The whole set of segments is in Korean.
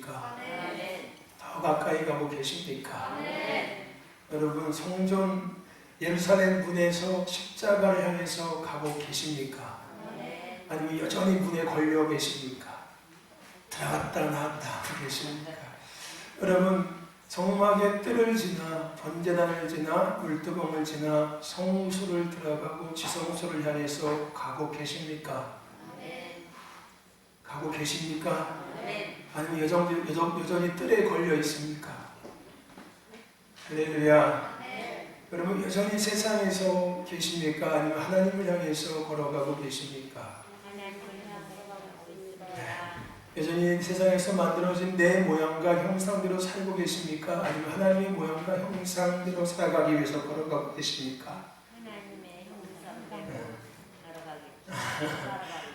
계십니까? 아멘. 더 가까이 가고 계십니까? 아멘. 여러분, 성전 예루살렘 문에서 십자가를 향해서 가고 계십니까? 아멘. 아니면 여전히 문에 걸려 계십니까? 들어갔다 나왔다 하고 계십니까? 여러분, 성막의 뜰을 지나 번제단을 지나 물두멍을 지나 성소를 들어가고 지성소를 향해서 가고 계십니까? 아멘. 가고 계십니까? 아멘. 아니면 여전히 뜰에 걸려 있습니까? 할렐루야. 아멘. 여러분, 여전히 세상에서 계십니까? 아니면 하나님을 향해서 걸어가고 계십니까? 여전히 세상에서 만들어진 내 모양과 형상대로 살고 계십니까? 아니면 하나님의 모양과 형상대로 살아가기 위해서 걸어가고 계십니까? 하나님의 형상대로 살아가기.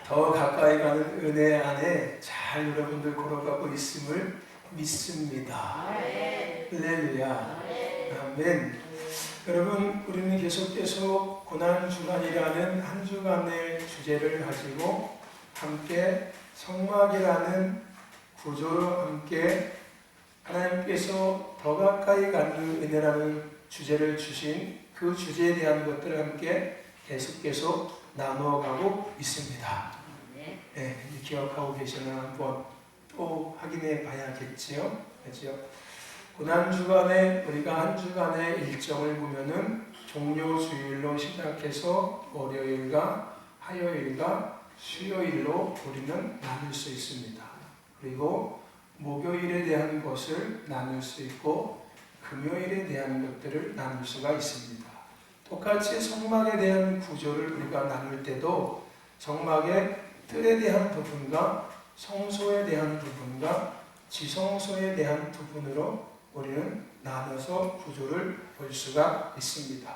더 가까이 가는 은혜 안에 잘 여러분들 걸어가고 있음을 믿습니다. 할렐루야. 아멘. 여러분, 우리는 계속해서 고난주간이라는 한 주간의 주제를 가지고 함께 성막이라는 구조로 함께 하나님께서 더 가까이 가는 은혜라는 주제를 주신 그 주제에 대한 것들을 함께 계속해서 나누어가고 있습니다. 네, 기억하고 계시나 한번 또 확인해 봐야겠지요. 그렇죠? 고난주간에 우리가 한 주간의 일정을 보면은 종료주일로 시작해서 월요일과 화요일과 수요일로 우리는 나눌 수 있습니다. 그리고 목요일에 대한 것을 나눌 수 있고 금요일에 대한 것들을 나눌 수가 있습니다. 똑같이 성막에 대한 구조를 우리가 나눌 때도 성막의 뜰에 대한 부분과 성소에 대한 부분과 지성소에 대한 부분으로 우리는 나눠서 구조를 볼 수가 있습니다.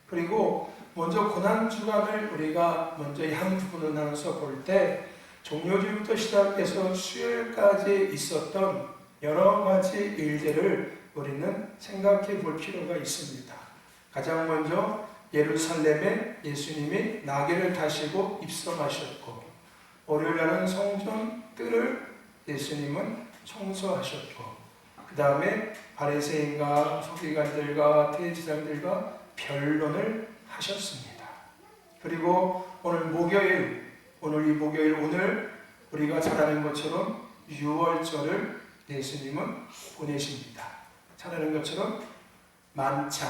그리고 먼저 고난주간을 우리가 먼저 이 한 부분을 나눠서 볼 때 종료주일부터 시작해서 수요일까지 있었던 여러 가지 일들을 우리는 생각해 볼 필요가 있습니다. 가장 먼저 예루살렘에 예수님이 나귀를 타시고 입성하셨고 월요일날은 성전 뜰을 예수님은 청소하셨고 그 다음에 바리새인과 서기관들과 대제사장들과 변론을 하셨습니다. 그리고 오늘 우리가 잘 아는 것처럼 6월절을 예수님은 보내십니다. 잘 아는 것처럼 만찬,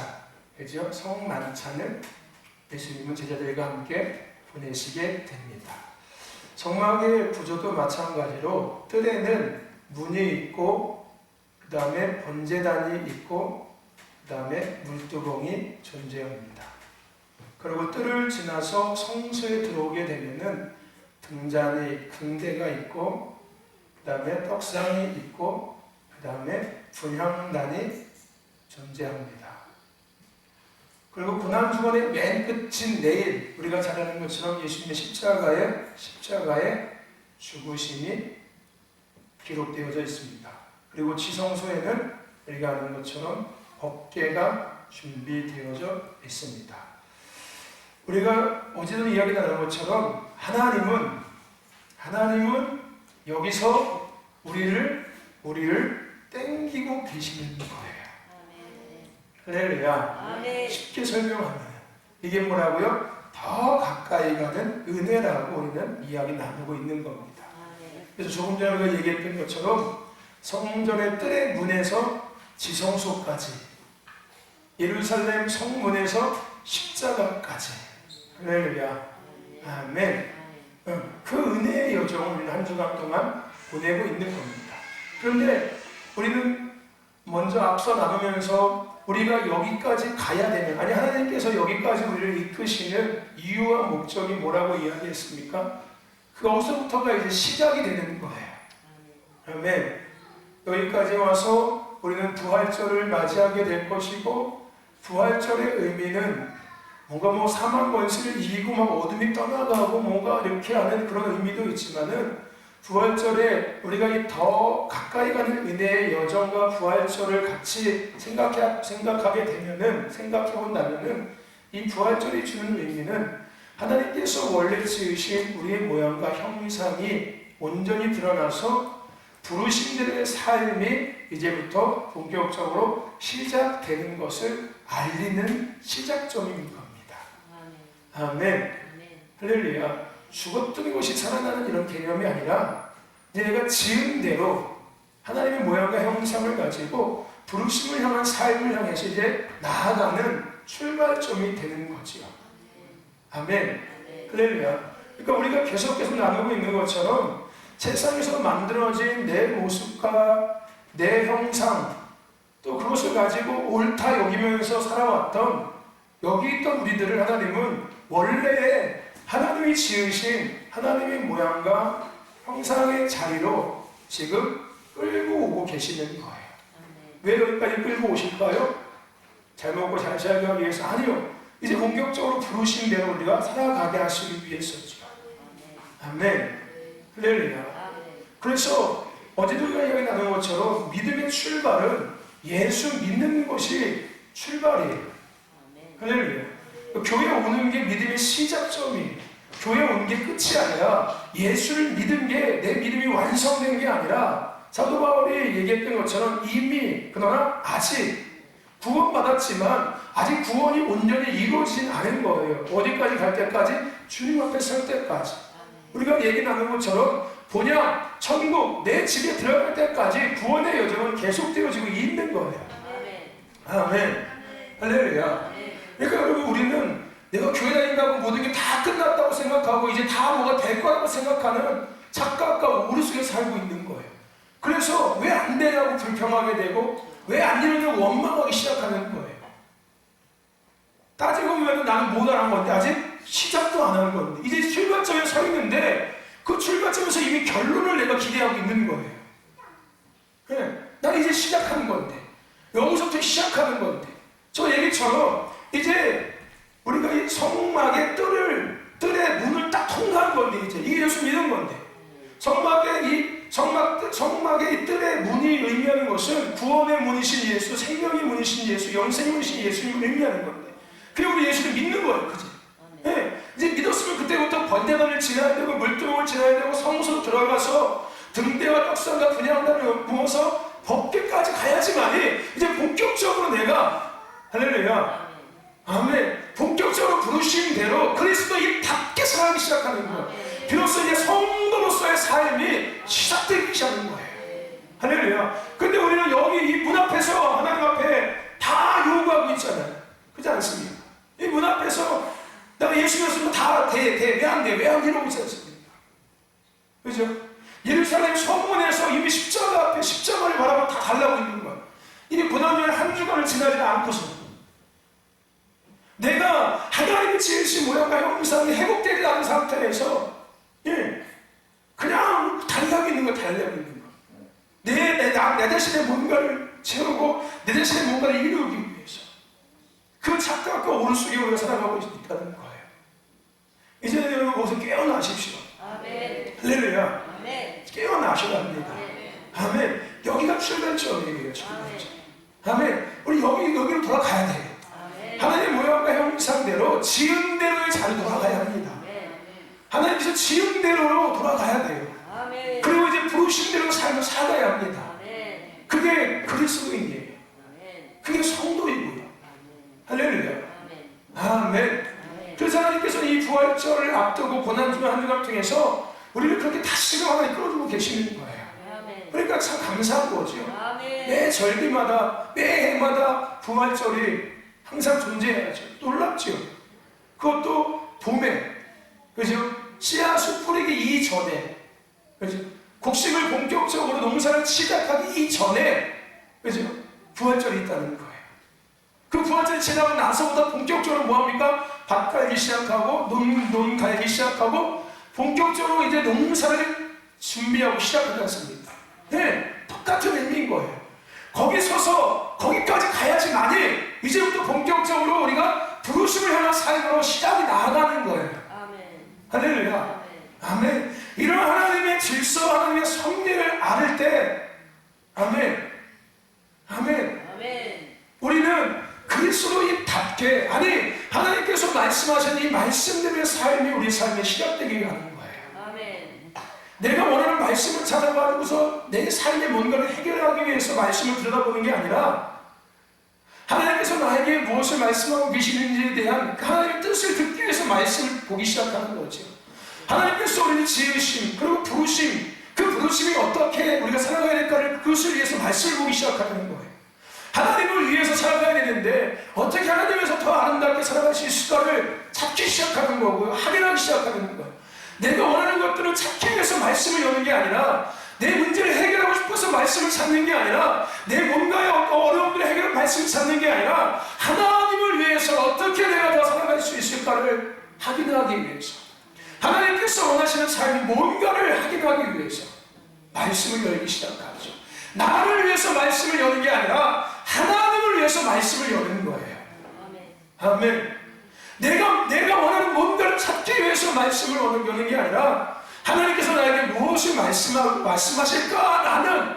그죠? 성만찬을 예수님은 제자들과 함께 보내시게 됩니다. 성막의 구조도 마찬가지로 뜰에는 문이 있고 그 다음에 번제단이 있고 그 다음에 물두멍이 존재합니다. 그리고 뜰을 지나서 성소에 들어오게 되면은 등잔이 등대가 있고 그 다음에 떡상이 있고 그 다음에 분향단이 존재합니다. 그리고 고난주간의 맨 끝인 내일 우리가 잘 아는 것처럼 예수님의 십자가의 죽으심이 기록되어져 있습니다. 그리고 지성소에는 우리가 아는 것처럼 법궤가 준비되어져 있습니다. 우리가 어제도 이야기 나눈 것처럼 하나님은 여기서 우리를 땡기고 계시는 거예요. 할렐루야. 쉽게 설명하면 이게 뭐라고요? 더 가까이 가는 은혜라고 우리는 이야기 나누고 있는 겁니다. 그래서 조금 전에 우리가 얘기했던 것처럼 성전의 뜰의 문에서 지성소까지 예루살렘 성문에서 십자가까지 할렐루야. 아멘. 그 은혜의 여정을 우리는 한 주간 동안 보내고 있는 겁니다. 그런데 우리는 먼저 앞서 나누면서 우리가 여기까지 가야 되는, 아니 하나님께서 여기까지 우리를 이끄시는 이유와 목적이 뭐라고 이야기했습니까? 그것부터가 이제 시작이 되는 거예요. 아멘. 여기까지 와서 우리는 부활절을 맞이하게 될 것이고, 부활절의 의미는 뭔가 사망 권세를 이기고 어둠이 떠나가고 뭔가 이렇게 하는 그런 의미도 있지만은, 부활절에 우리가 더 가까이 가는 은혜의 여정과 부활절을 같이 생각하게 되면은, 생각해 본다면은, 이 부활절이 주는 의미는 하나님께서 원래 지으신 우리의 모양과 형상이 온전히 드러나서 부르심들의 삶이 이제부터 본격적으로 시작되는 것을 알리는 시작점인 겁니다. 아멘. 아멘. 할렐루야. 죽었던 것이 살아나는 이런 개념이 아니라 이제 내가 지은 대로 하나님의 모양과 형상을 가지고 부르심을 향한 삶을 향해서 이제 나아가는 출발점이 되는 거지요. 아멘. 할렐루야. 그러니까 우리가 계속 나누고 있는 것처럼 세상에서 만들어진 내 모습과 내 형상 또 그것을 가지고 옳다 여기면서 살아왔던 여기 있던 우리들을 하나님은 원래의 하나님이 지으신 하나님의 모양과 형상의 자리로 지금 끌고 오고 계시는 거예요. 왜 여기까지 끌고 오실까요? 잘 먹고 잘 살기 위해서? 아니요. 이제 본격적으로 부르신 대로 우리가 살아가게 하시기 위해서죠. 아멘. 할렐루야. 그래서 어제도 우리가 이야기 나눈 것처럼 믿음의 출발은 예수 믿는 것이 출발이에요. 할렐루야. 교회 오는 게 믿음의 시작점이에요. 교회 오는 게 끝이 아니라 예수를 믿은 게 내 믿음이 완성된 게 아니라 사도 바울이 얘기했던 것처럼 이미 그러나 아직 구원받았지만 아직 구원이 온전히 이루어지진 않은 거예요. 어디까지 갈 때까지? 주님 앞에 설 때까지. 우리가 얘기 나눈 것처럼 본향, 천국, 내 집에 들어갈 때까지 구원의 여정은 계속되어지고 있는 거예요. 아멘. 할렐루야. 그러니까 여러분 우리는 내가 교회 다닌다고 모든 게 다 끝났다고 생각하고 이제 다 뭐가 될 거라고 생각하는 착각과 오류 속에 살고 있는 거예요. 그래서 왜 안 되냐고 불평하게 되고 왜 안 이루냐고 원망하기 시작하는 거예요. 따지고 보면 나는 못하는 건데 아직 시작도 안 하는 건데 이제 출발점에 서 있는데 그 출발점에서 이미 결론을 내가 기대하고 있는 거예요. 네, 난 이제 시작하는 건데 여기서부터 시작하는 건데 저 얘기처럼 이제 우리가 이 성막의 뜰의 문을 딱 통과한 건데 이제 이게 예수 믿은 건데 성막의 이 뜰의 문이 의미하는 것은 구원의 문이신 예수, 생명의 문이신 예수, 영생의 문이신 예수님을 의미하는 건데 그게 우리 예수를 믿는 거예요. 그치? 네, 이제 믿었으면 그때부터 번제단을 지나야 되고 물두멍을 지나야 되고 성소로 들어가서 등대와 떡상과 분향단을 모아서 법궤까지 가야지만이 이제 본격적으로 내가 할렐루야 아멘 본격적으로 부르신 대로 그리스도인답게 살기 시작하는 거예요. 비로소 이제 성도로서의 삶이 시작되기 시작하는 거예요. 할렐루야. 근데 우리는 여기 이 문 앞에서 하나님 앞에 다 요구하고 있잖아요. 그렇지 않습니까? 이 문 앞에서 내가 예수 믿었으면 다 왜 안 돼? 왜 안 돼? 이러고 있지 않습니까? 그죠? 예루살렘 성문에서 이미 십자가 앞에 십자가를 바라보고 다 달라고 있는 거야. 이미 고난주의 한 주간을 지나지 않고서 내가 하나님이 지으신 모양과 형상이 회복되지 않은 상태에서 그냥 달려고 있는 거 달려고 있는 거. 내 대신에 뭔가를 채우고 내 대신에 뭔가를 이루기 위해서 그 착각과 오류 속에 우리가 살아가고 있다는 거예요. 이제는 여러분 거기서 깨어나십시오. 아멘. 할렐루야. 아멘. 깨어나셔야 합니다. 아멘. 여기가 출발점이에요. 출발점. 아멘. 우리 여기로 돌아가야 돼요. 하나님의 모양과 형상대로 지은 대로의 자리로 돌아가야 합니다. 하나님께서 지은 대로로 돌아가야 돼요. 그리고 이제 부르신 대로 삶을 살아야 합니다. 그게 그리스도인이에요. 그게 성도이고요. 할렐루야. 아멘. 그래서 하나님께서 이 부활절을 앞두고 고난주간 한 주간 통해서 우리를 그렇게 다시금 하나님 끌어주고 계시는 거예요. 그러니까 참 감사한 거죠. 매 절기마다 매 해마다 부활절이 항상 존재해야죠. 놀랍죠. 그것도 봄에 그죠? 씨앗을 뿌리기 이전에 그죠? 곡식을 본격적으로 농사를 시작하기 이전에 그죠? 부활절이 있다는 거예요. 그 부활절이 지나고 나서보다 본격적으로 뭐합니까? 밭 갈기 시작하고 논 갈기 시작하고 본격적으로 이제 농사를 준비하고 시작하지 않습니까? 네, 똑같은 의미인 거예요. 거기 서서 거기까지 가야지만이 이제부터 본격적으로 우리가 부르심을 향한 삶으로 시작이 나아가는 거예요. 할렐루야. 아멘. 이런 하나님의 질서, 하나님의 섭리를 알을 때 아멘. 아멘. 우리는 그리스도인답게 아니 하나님께서 말씀하신 이 말씀대로의 삶이 우리 삶에 시작되게 하는 거예요. 내가 원하는 말씀을 찾아가지고서 내 삶의 뭔가를 해결하기 위해서 말씀을 들여다보는 게 아니라 하나님께서 나에게 무엇을 말씀하고 계시는지에 대한 그 하나님의 뜻을 듣기 위해서 말씀을 보기 시작하는 거죠. 하나님께서 우리를 지으심 그리고 부르심, 그 부르심이 어떻게 우리가 살아가야 될까를 그것을 위해서 말씀을 보기 시작하는 거예요. 하나님을 위해서 살아가야 되는데 어떻게 하나님에서 더 아름답게 살아갈 수 있을까를 찾기 시작하는 거고요. 확인하기 시작하는 거예요. 내가 원하는 것들을 찾기 위해서 말씀을 여는 게 아니라 내 문제를 해결하고 싶어서 말씀을 찾는 게 아니라 내 뭔가의 어려움들을 해결하는 말씀을 찾는 게 아니라 하나님을 위해서 어떻게 내가 더 살아갈 수 있을까를 확인하기 위해서 하나님께서 원하시는 삶이 뭔가를 확인하기 위해서 말씀을 열기 시작하죠. 나를 위해서 말씀을 여는 게 아니라 하나님을 위해서 말씀을 여는 거예요. 아멘. 내가 원하는 뭔가를 찾기 위해서 말씀을 여는 게 아니라 하나님께서 나에게 무엇을 말씀하실까? 라는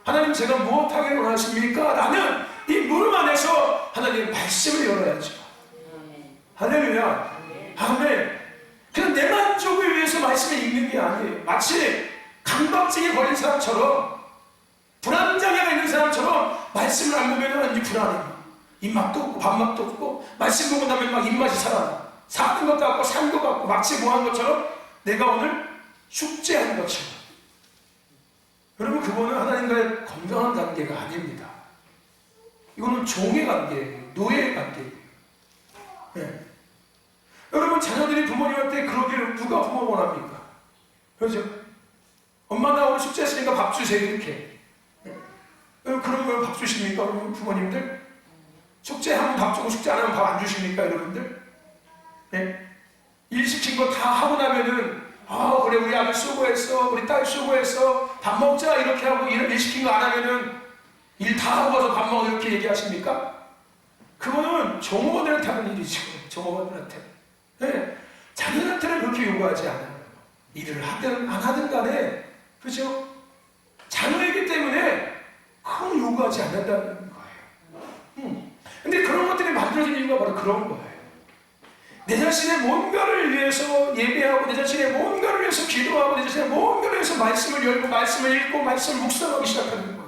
하나님 제가 무엇하기를 원하십니까? 라는 이 물음 안에서 하나님 말씀을 열어야죠. 할렐루야. 아멘. 그냥 내 만족을 위해서 말씀을 읽는 게 아니에요. 마치 강박증에 걸린 사람처럼 불안장애가 있는 사람처럼 말씀을 안 보면 왠지 불안해요. 입맛도 없고 밥맛도 없고 말씀 보고 나면 막 입맛이 살아나. 사는 것 같고 산 것 같고 마치 뭐한 것처럼 내가 오늘 숙제한 것처럼. 여러분 그거는 하나님과의 건강한 관계가 아닙니다. 이거는 종의 관계예요. 노예의 관계예요. 네. 여러분 자녀들이 부모님한테 그러기를 누가 부모 원합니까? 그렇죠? 엄마 나 오늘 숙제했으니까 밥 주세요 이렇게. 네. 그러면 밥 주십니까? 그러면 부모님들? 숙제하면 밥 주고 숙제 안 하면 밥 안 주십니까 여러분들? 네? 일 시킨 거 다 하고 나면은 그래 우리 아들 수고했어 우리 딸 수고했어 밥 먹자 이렇게 하고 일 시킨 거 안 하면은 일 다 하고 와서 밥 먹어 이렇게 얘기하십니까? 그거는 종업원들한테 하는 일이죠. 종업원들한테. 네. 자녀한테는 그렇게 요구하지 않아요. 일을 하든 안 하든 간에 그렇죠? 자녀이기 때문에 그건 요구하지 않는다는 거예요. 근데 그런 것들이 만들어진 이유가 바로 그런 거예요. 내 자신의 뭔가를 위해서 예배하고 내 자신의 뭔가를 위해서 기도하고 내 자신의 뭔가를 위해서 말씀을 열고 말씀을 읽고 말씀을 묵상하기 시작하는 거예요.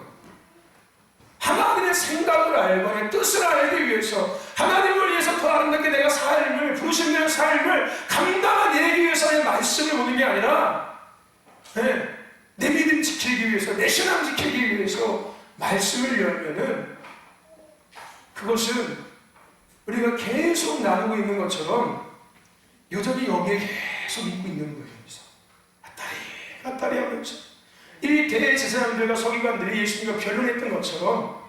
하나님의 생각을 알고 하나님의 뜻을 알기 위해서 하나님을 위해서 더 아름답게 내가 삶을 부르신 삶을 감당해내기 위해서 말씀을 보는 게 아니라 내 믿음 지키기 위해서 내 신앙 지키기 위해서 말씀을 열면은 그것은 우리가 계속 나누고 있는 것처럼 여전히 여기에 계속 있고 있는 거예요. 밭다리 하면서 이 대제사장들과 서기관들이 예수님과 변론했던 것처럼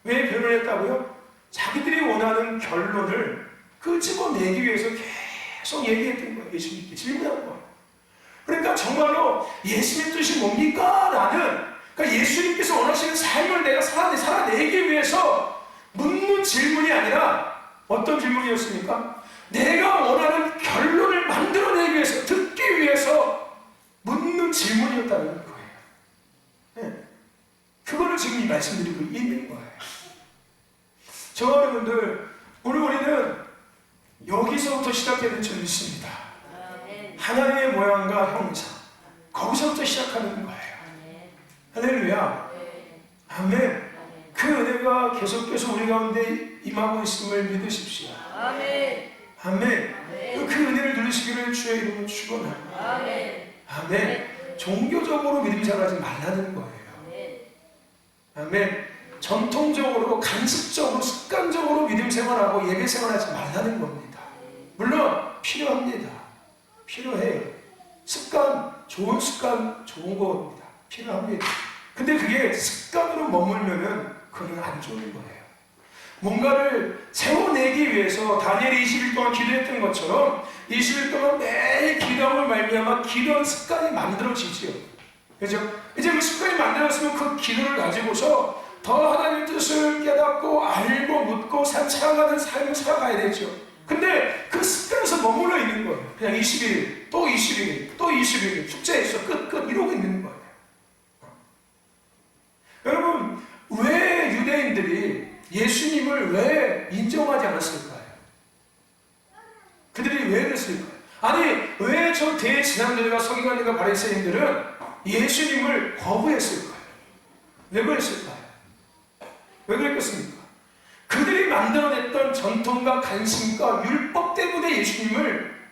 왜 변론했다고요? 자기들이 원하는 결론을 끄집어내기 위해서 계속 얘기했던 거예요. 예수님께 질문한 거예요. 그러니까 정말로 예수님 뜻이 뭡니까? 라는 그러니까 예수님께서 원하시는 삶을 내가 살아내기 위해서 묻는 질문이 아니라 어떤 질문이었습니까? 내가 원하는 결론을 만들어내기 위해서 듣기 위해서 묻는 질문이었다는 거예요. 네. 그거를 지금 이 말씀드리고 있는 거예요. 저와 여러분들 오늘 우리는 여기서부터 시작해야 될 줄 믿습니다. 하나님의 모양과 형상 거기서부터 시작하는 거예요. 할렐루야. 아멘. 그 은혜가 계속해서 우리 가운데 임하고 있음을 믿으십시오. 아멘. 아멘. 그 은혜를 누리시기를 주의 이름으로 축원합니다. 아멘. 아멘. 종교적으로 믿음 생활하지 말라는 거예요. 아멘. 전통적으로 간습적으로 습관적으로 믿음 생활하고 예배 생활하지 말라는 겁니다. 물론 필요합니다. 필요해요. 습관, 좋은 습관, 좋은 겁니다. 필요합니다. 근데 그게 습관으로 머물면은 그건 안 좋은 거예요. 뭔가를 세워내기 위해서 다니엘이 20일 동안 기도했던 것처럼 20일 동안 매일 기도함을 말미암아 기도하는 습관이 만들어지지요. 그죠? 이제 그 습관이 만들어졌으면 그 기도를 가지고서 더 하나님의 뜻을 깨닫고 알고 묻고 살아가는 삶을 살아가야 되죠. 근데 그 습관에서 머물러 있는 거예요. 그냥 21일, 또 21일, 또 21일, 숙제했어, 끝, 이러고 있는 거예요. 여러분, 왜 유대인들이 예수님을 왜 인정하지 않았을까요? 그들이 왜 그랬을까요? 아니, 왜 저 대제사장들과 서기관들과 바리새인들은 예수님을 거부했을 거예요. 왜 그랬을까요? 왜 그랬겠습니까? 그들이 만들어냈던 전통과 관심과 율법 때문에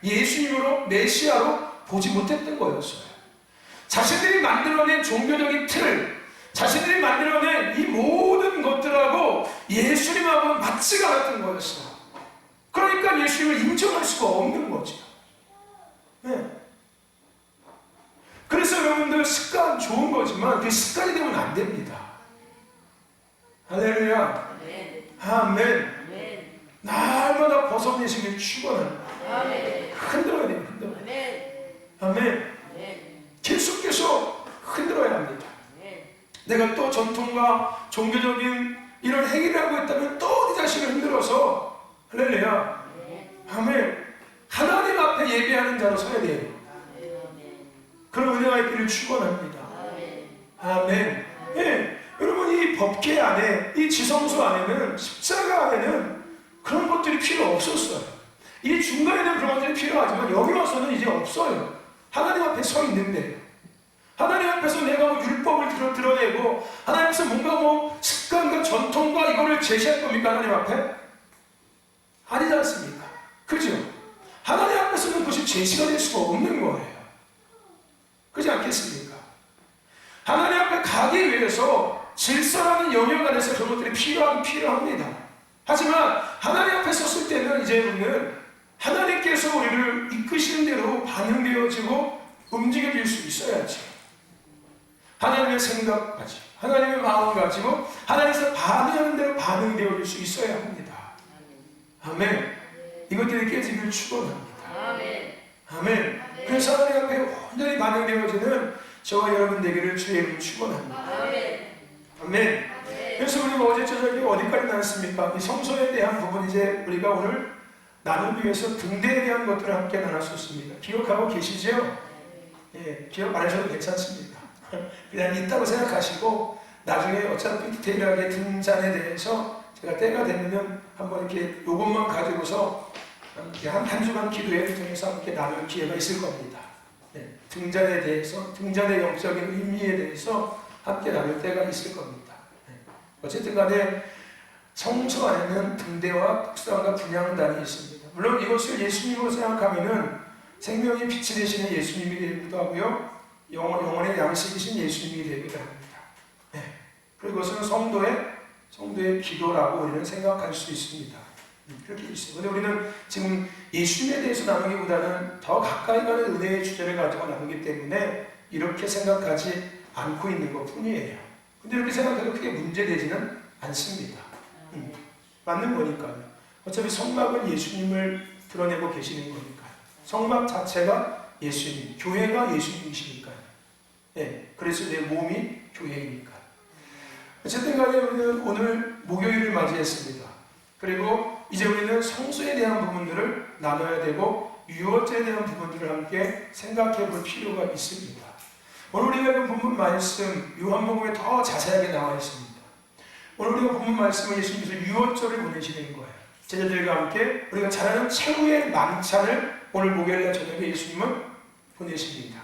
예수님으로 메시아로 보지 못했던 거였어요. 자신들이 만들어낸 종교적인 틀, 자신들이 만들어낸 이 모든 것들하고 예수님하고는 맞지가 않았던 거였어요. 그러니까 예수님을 인정할 수가 없는 거죠. 네. 그래서 여러분들 습관 좋은 거지만 그 습관이 되면 안 됩니다. 할렐루야. 아멘. 날마다 벗어내시길 축원합니다. 흔들어야 돼요. 아멘. 계속해서 흔들어야 합니다. 내가 또 전통과 종교적인 이런 행위를 하고 있다면 또 네 자신을 흔들어서 할렐루야. 아멘. 하나님 앞에 예배하는 자로 서야 돼요. 그런 은혜가 있기를 축원합니다. 아멘. 예. 여러분 이 법계 안에, 이 지성소 안에는, 십자가 안에는 그런 것들이 필요 없었어요. 이 중간에는 그런 것들이 필요하지만 여기 와서는 이제 없어요. 하나님 앞에 서 있는데, 하나님 앞에서 내가 율법을 드러내고 하나님 앞에서 뭔가 습관과 전통과 이거를 제시할 겁니까? 하나님 앞에? 아니지 않습니까? 그죠? 하나님 앞에서는 그것이 제시가 될 수가 없는 거예요. 그렇지 않겠습니까? 하나님 앞에 가기 위해서 질서라는 영역 안에서 그런 것들이 필요합니다. 하지만 하나님 앞에 섰을 때는 이제 우리는 하나님께서 우리를 이끄시는 대로 반응되어지고 움직여질 수 있어야지. 하나님의 생각 가지고, 하나님의 마음 가지고 하나님께서 반응하는 대로 반응되어질 수 있어야 합니다. 아멘. 이것들이 깨지길 축원합니다. 아멘. 그래서 하나님 앞에 온전히 반응되어지는 저와 여러분 되기를 주의 이름으로 축원합니다. 아멘. 그래서 우리가 어제 저녁에 어디까지 나눴습니까? 이 성소에 대한 부분 이제 우리가 오늘 나누기 위해서 등대에 대한 것들을 함께 나눴었습니다. 기억하고 계시죠? 예, 기억 안 하셔도 괜찮습니다. 그냥 있다고 생각하시고 나중에 어차피 디테일하게 등잔에 대해서 제가 때가 되면 한번 이렇게 요것만 가지고서 한 주간 기도회를 통해서 함께 나눌 기회가 있을 겁니다. 네, 등잔에 대해서, 등잔의 영적인 의미에 대해서 함께 나눌 때가 있을 겁니다. 네. 어쨌든 간에 성소 안에는 등대와 떡상과 분향단이 있습니다. 물론 이것을 예수님으로 생각하면은 생명의 빛이 되시는 예수님이 되기도 하고요, 영혼의 양식이신 예수님이 되기도 합니다. 네. 그리고 그것은 성도의 기도라고 우리는 생각할 수 있습니다. 그렇게 있습니다. 그런데 우리는 지금 예수님에 대해서 나누기보다는 더 가까이 가는 은혜의 주제를 가지고 나누기 때문에 이렇게 생각하지 않고 있는 것 뿐이에요. 근데 이렇게 생각해도 크게 문제되지는 않습니다. 맞는 거니까요. 어차피 성막은 예수님을 드러내고 계시는 거니까요. 성막 자체가 예수님, 교회가 예수님이시니까요. 네, 그래서 내 몸이 교회이니까요. 어쨌든 간에 우리는 오늘 목요일을 맞이했습니다. 그리고 이제 우리는 성소에 대한 부분들을 나눠야 되고 유월절에 대한 부분들을 함께 생각해 볼 필요가 있습니다. 오늘 우리가 본 본문 말씀 요한복음에 더 자세하게 나와 있습니다. 오늘 우리가 본문 말씀은 예수님께서 유월절을 보내시는 거예요. 제자들과 함께 우리가 잘 아는 최후의 만찬을 오늘 목요일날 저녁에 예수님은 보내십니다.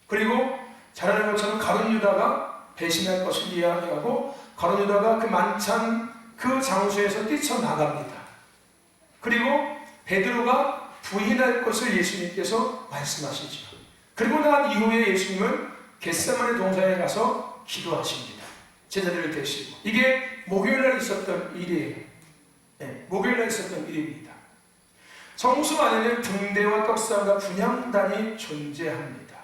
그리고 잘 아는 것처럼 가룟 유다가 배신할 것을 이야기하고 가룟 유다가 그 만찬 그 장소에서 뛰쳐나갑니다. 그리고 베드로가 부인할 것을 예수님께서 말씀하시죠. 그리고 난 이후에 예수님은 겟세마네 동산에 가서 기도하십니다. 제자들을 대시고. 이게 목요일날 있었던 일이에요. 네, 목요일날 있었던 일입니다. 성소 안에는 등대와 떡상과 분향단이 존재합니다.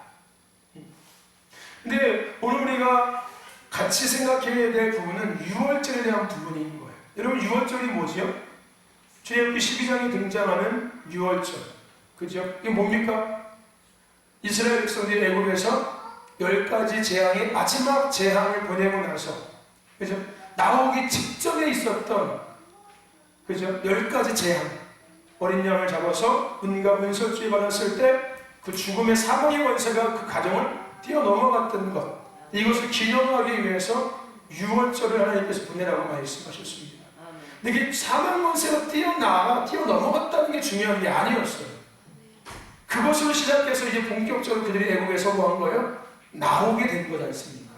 근데 오늘 우리가 같이 생각해야 될 부분은 유월절에 대한 부분인 거예요. 여러분 유월절이 뭐지요? 출애굽기 12장에 등장하는 유월절. 그죠? 이게 뭡니까? 이스라엘 백성들이 애굽에서 10가지 재앙의 마지막 재앙을 보내고 나서, 그죠? 나오기 직전에 있었던, 그죠? 10가지 재앙. 어린 양을 잡아서 은과 은설주에 받았을 때 그 죽음의 사망의 권세가 그 가정을 뛰어넘어갔던 것. 이것을 기념하기 위해서 유월절을 하나님께서 보내라고 말씀하셨습니다. 근데 이게 사망 권세가 뛰어넘어갔다는 게 중요한 게 아니었어요. 그것으로 시작해서 이제 본격적으로 그들이 애굽에서 뭐 한 거예요? 나오게 된 거지 않습니까?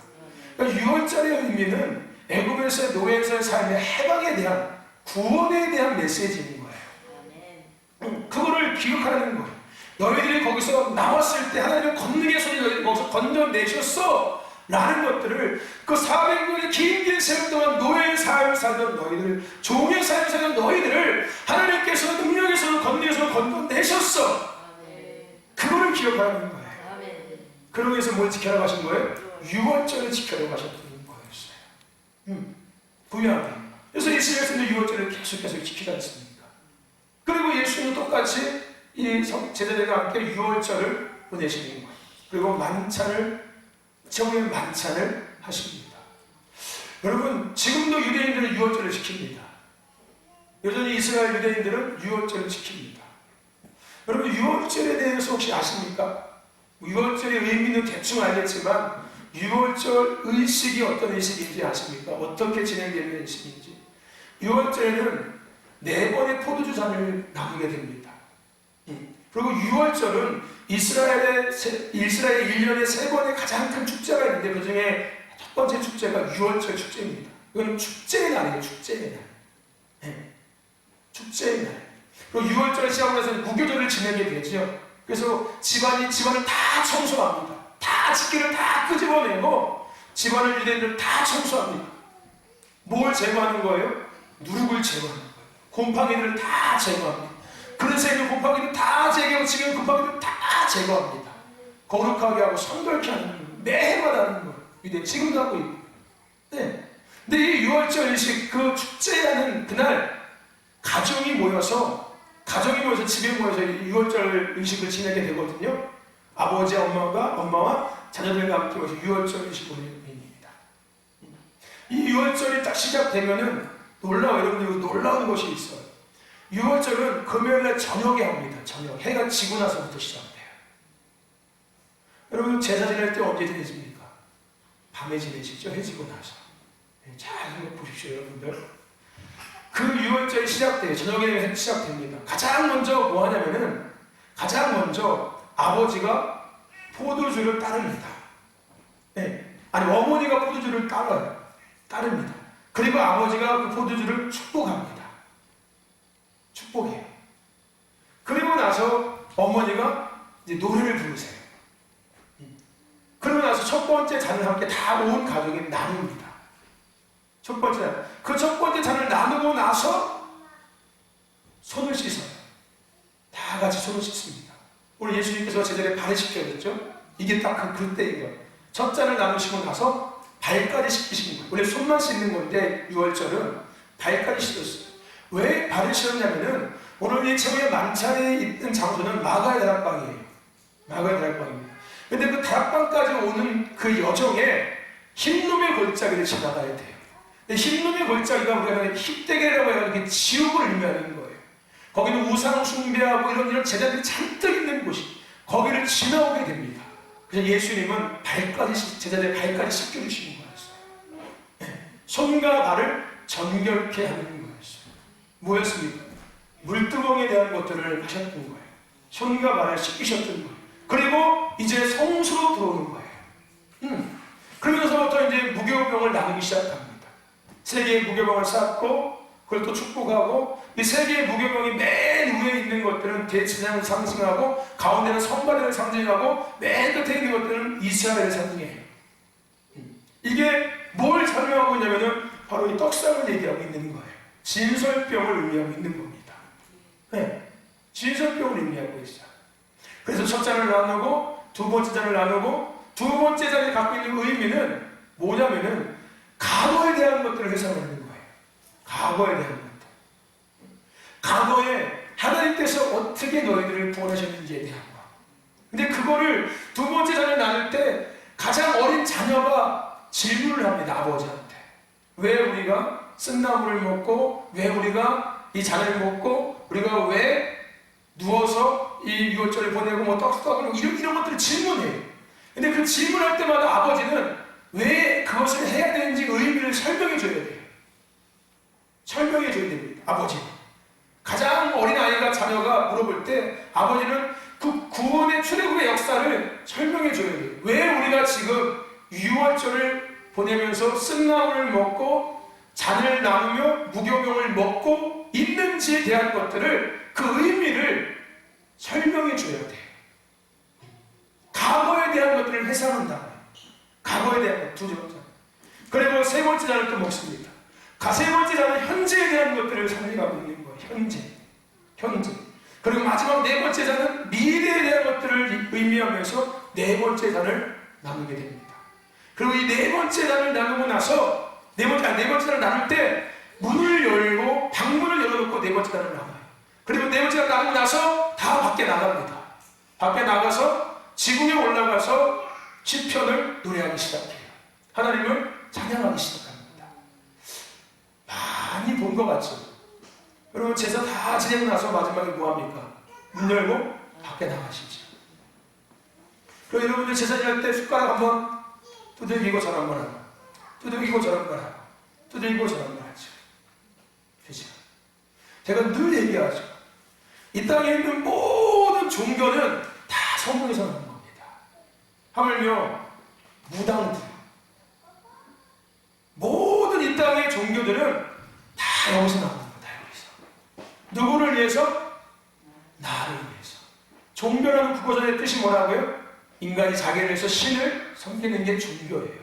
그러니까 유월절의 의미는 애굽에서의 노예에서의 삶의 해방에 대한 구원에 대한 메시지인 거예요. 그거를 기억하라는 거예요. 너희들이 거기서 나왔을 때 하나님의 권능의 손이 너희들 거기서 건져내셨어 라는 것들을 그 400년의 긴 세월 동안 노예의 삶을 살던 너희들, 종의 삶을 살던 너희들을 하나님께서 능력에서 권능에서 건져내셨어. 그거를 기억하라는 거예요. 그러기 위해서 뭘 지켜라고 하신 거예요? 유월절을 지켜라고 하셨던 거였어요. 분명하게. 그래서 이스라엘에서는 유월절을 계속 지키지 않습니까? 그리고 예수님도 똑같이 이 제자들과 함께 유월절을 보내시는 거예요. 그리고 정의 만찬을 하십니다. 여러분, 지금도 유대인들은 유월절을 지킵니다. 여전히 이스라엘 유대인들은 유월절을 지킵니다. 여러분, 유월절에 대해서 혹시 아십니까? 유월절의 의미는 대충 알겠지만 유월절 의식이 어떤 의식인지 아십니까? 어떻게 진행되는 의식인지. 유월절에는 4번의 포도주 잔을 나누게 됩니다. 그리고 유월절은 이스라엘 1년에 3번의 가장 큰 축제가 있는데 그 중에 첫 번째 축제가 유월절 축제입니다. 이건 축제의 날이에요. 축제의 날. 축제의 날. 그리고 유월절 시작으로 해서 무교절을 지내게 되죠. 그래서 집안을 다 청소합니다. 다 집기를 다 끄집어내고 집안을 유대인들 다 청소합니다. 뭘 제거하는 거예요? 누룩을 제거하는 거예요. 곰팡이들을 다 제거합니다. 그릇에 있는 곰팡이들 다 제거하고 지금 곰팡이들 다 제거합니다. 거룩하게 하고 성결케 하는 거예요. 매해마다 하는 거예요. 유대인 지금도 하고 있고. 네. 근데 이 유월절 의식, 그 축제하는 그날 가정이 모여서 집에 모여서 유월절 의식을 지내게 되거든요. 아버지, 엄마와 자녀들과 함께 모여서 유월절 의식을 보냅니다. 이 유월절이 딱 시작되면은 여러분들 놀라운 것이 있어요. 유월절은 금요일날 저녁에 합니다. 저녁. 해가 지고 나서부터 시작돼요. 여러분, 제사 지낼 때 언제 지내십니까? 밤에 지내시죠? 해 지고 나서. 잘 보십시오, 여러분들. 그 유월절이 시작돼요. 저녁에 시작됩니다. 가장 먼저 뭐 하냐면은, 아버지가 포도주를 따릅니다. 어머니가 포도주를 따릅니다. 그리고 아버지가 그 포도주를 축복합니다. 축복해요. 그리고 나서 어머니가 이제 노래를 부르세요. 그러고 나서 첫 번째 잔을 함께 다 온 가족이 나눕니다. 첫 번째 잔. 그 첫 번째 잔을 나누고 나서 손을 씻어요. 다 같이 손을 씻습니다. 오늘 예수님께서 제자리에 발을 씻겨줬죠? 이게 딱 그때인 거예요. 첫 잔을 나누시고 나서 발까지 씻기시는 거예요. 원래 손만 씻는 건데 유월절은 발까지 씻었어요. 왜 발을 씻었냐면은 오늘 이 최후의 만찬에 있는 장소는 마가의 다락방이에요. 마가의 다락방입니다. 근데 그 다락방까지 오는 그 여정에 흰놈의 골짜기를 지나가야 돼요. 흰놈의 골짜기가 우리가 힙대계라고 해가지고 지옥을 의미하는 거예요. 거기는 우상 숭배하고 이런 제자들이 잔뜩 있는 곳이 거기를 지나오게 됩니다. 그래서 예수님은 제자들의 발까지 씻겨주시는 거였어요. 손과 발을 정결케 하는 거였어요. 뭐였습니까? 물두멍에 대한 것들을 하셨던 거예요. 손과 발을 씻기셨던 거예요. 그리고 이제 성수로 들어오는 거예요. 그러면서부터 이제 무교병을 나누기 시작합니다. 3개의 무교병을 쌓고 그걸 또 축복하고 이 3개의 무교병이 맨 위에 있는 것들은 대제사장을 상징하고 가운데는 선발을 상징하고 맨 끝에 있는 것들은 이스라엘을 상징해요. 이게 뭘 설명하고 있냐면은 바로 이 떡상을 얘기하고 있는 거예요. 진설병을 의미하고 있는 겁니다. 진설병을 의미하고 있어요. 그래서 첫 잔을 나누고 두 번째 잔을 나누고 두 번째 잔이 갖고 있는 의미는 뭐냐면은 과거에 대한 것들을 해석하는 거예요. 과거에 대한 것들. 과거에 하나님께서 어떻게 너희들을 구원하셨는지에 대한 거. 근데 그거를 두 번째 잔을 나눌 때 가장 어린 자녀가 질문을 합니다. 아버지한테. 왜 우리가 쓴나물을 먹고 왜 우리가 이 잔을 먹고 우리가 왜 누워서 이 유월절을 보내고 뭐 떡을 이런 것들을 질문해요. 근데 그 질문할 때마다 아버지는 왜 그것을 해야 되는지 의미를 설명해 줘야 돼요. 설명해 줘야 됩니다. 아버지는. 가장 어린 아이가 자녀가 물어볼 때 아버지는 그 설명해 줘야 돼요. 왜 우리가 지금 유월절을 보내면서 쓴나물을 먹고 잔을 나누며 무교병을 먹고 있는지에 대한 것들을, 그 의미를 설명해 줘야 돼요. 과거에 대한 것들을 회상한다. 과거에 대한 것, 두 번째. 그리고 세 번째 잔을 또 먹습니다. 세 번째 잔은 현재에 대한 것들을 설명하고 있는 거예요. 현재. 그리고 마지막 네 번째 잔은 미래에 대한 것들을 의미하면서 네 번째 잔을 나누게 됩니다. 그리고 이 네 번째 잔을 나누고 나서 네 번째 잔을 나눌 때 문을 열고 방문을 열어놓고 네 번째 잔을 나눠요. 그리고 네 번째 잔을 나누고 나서 다 밖에 나갑니다. 밖에 나가서 지붕에 올라가서 시편을 노래하기 시작해요. 하나님을 찬양하기 시작합니다. 많이 본 것 같죠? 여러분, 제사 다 지내고 나서 마지막에 뭐합니까? 문 열고 밖에 나가시죠. 그리고 여러분들 제사 지낼 때 숟가락 한번 두들기고 저런 한번 하고, 두들기고 저런 한번 하고, 두들기고 저런 한번 하죠. 그죠? 제가 늘 얘기하죠. 이 땅에 있는 모든 종교는 다 성경에서 나온 겁니다. 하물며 무당들, 모든 이 땅의 종교들은 다 여기서 나온 겁니다. 여기서. 누구를 위해서? 나를 위해서. 종교라는 국어전의 뜻이 뭐라고요? 인간이 자기를 위해서 신을 섬기는 게 종교예요.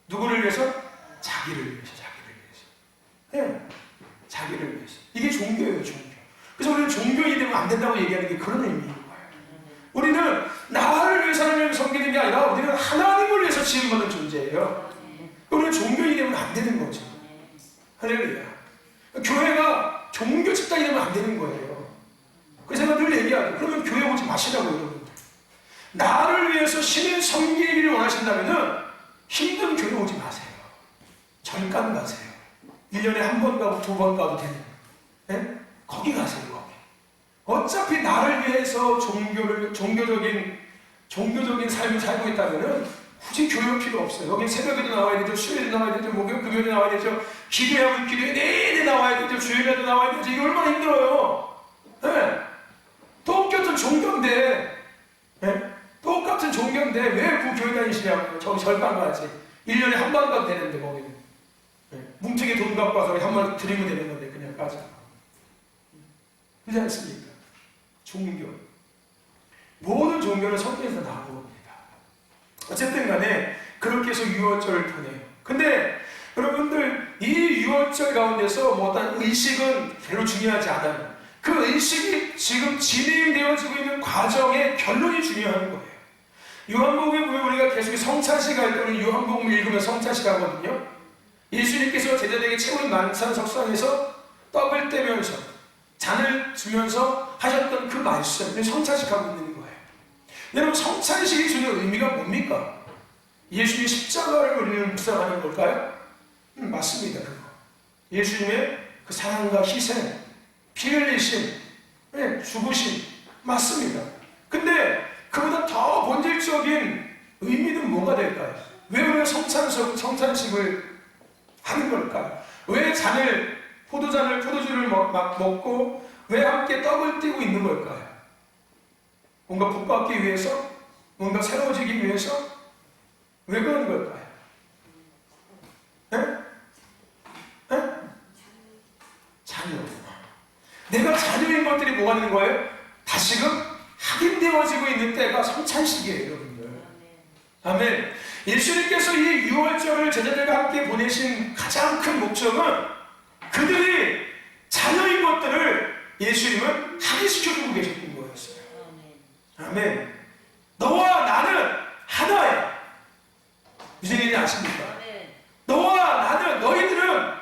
누구를 위해서? 자기를 위해서. 네. 자기를 위해서. 이게 종교예요, 종교. 그래서 우리는 종교인이 되면 안 된다고 얘기하는 게 그런 의미인 거예요. 우리는 나를 위해서 하나님을 섬기는 게 아니라 우리는 하나님을 위해서 지음받은 존재예요. 우리는 종교인이 되면 안 되는 거죠. 할렐루야. 교회가 종교 집단이 되면 안 되는 거예요. 그래서 제가 늘 얘기하죠. 그러면 교회 오지 마시라고, 여러분들. 나를 위해서 신을 섬기기를 원하신다면 힘든 교회 오지 마세요. 절간 가세요. 1년에 한 번 가고 두 번 가도 되는. 네? 거기 가세요, 거기. 어차피 나를 위해서 종교적인 삶을 살고 있다면 굳이 교회 필요 없어요. 여기 새벽에도 나와야 되죠. 수요일에도 나와야 되죠. 목요일, 금요일에 나와야 되죠. 기도하면 기도에 내내 나와야 되죠. 주일에도 나와야 되죠. 이거 얼마나 힘들어요. 네? 똑같은 종교인데, 네? 똑같은 종교인데 왜 그 교회 다니시냐고요. 저기 절반 가지. 1년에 한 번 가도 되는데 거기는. 네? 뭉텅이 돈 갖고 와서 한 번 드리면 되는 건데 그냥 가자. 그렇지 않습니까? 종교. 모든 종교는 성경에서 나온 겁니다. 어쨌든 간에 그렇게 해서 유월절을 보내요. 근데 여러분들, 이 유월절 가운데서 뭐 어떤 의식은 별로 중요하지 않아요. 그 의식이 지금 진행되어지고 있는 과정의 결론이 중요한 거예요. 요한복음에 보면 우리가 계속 성찬식 할 때는 요한복음 읽으면 성찬식 하거든요. 예수님께서 제자들에게 채운 만찬 석상에서 떡을 떼면서 잔을 주면서 하셨던 그 말씀을 성찬식 하고 있는 거예요. 여러분, 성찬식이 주는 의미가 뭡니까? 예수님이 십자가를 우리는 묵상하는 걸까요? 맞습니다. 그거. 예수님의 그 사랑과 희생, 피 흘리심, 죽으심, 맞습니다. 근데 그보다 더 본질적인 의미는 뭐가 될까요? 왜 우리가 성찬식을 하는 걸까요? 왜 포도주를 막 먹고 왜 함께 떡을 띄고 있는 걸까요? 뭔가 복받기 위해서? 뭔가 새로워지기 위해서? 왜 그런 걸까요? 자녀. 내가 자녀인 것들이 뭐가 되는 거예요? 다시금 확인되어지고 있는 때가 성찬식이에요, 여러분들. 아멘. 예수님께서 이 유월절을 제자들과 함께 보내신 가장 큰 목적은 그들이 자녀인 것들을 예수님은 확인시켜주고 계셨던 거였어요. 아멘. 너와 나는 하나야. 무슨 얘기인지 아십니까? 너와 나는, 너희들은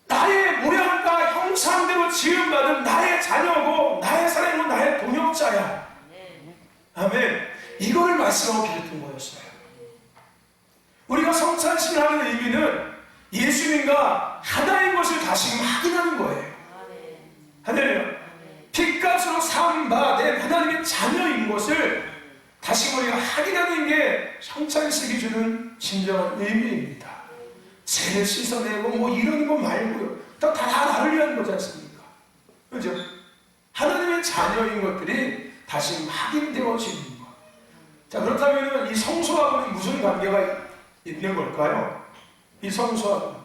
나의 모양과 형상대로 지음받은 나의 자녀고 나의 사랑이고 나의 동역자야. 아멘. 이거를 말씀하고 계셨던 거였어요. 우리가 성찬식을 하는 의미는 예수님과 하나인 것을 다시금 확인하는 거예요. 할렐루야. 핏값으로 삼바된 하나님의 자녀인 것을 다시금 우리가 확인하는 게 성찬식이 주는 진정한 의미입니다. 죄를 씻어내고 뭐 이런 거 말고요. 다 나를 위한 거지 않습니까? 그죠? 하나님의 자녀인 것들이 다시 확인되어지는 것. 자, 그렇다면 이 성소하고는 무슨 관계가 있는 걸까요? 이 성소하고.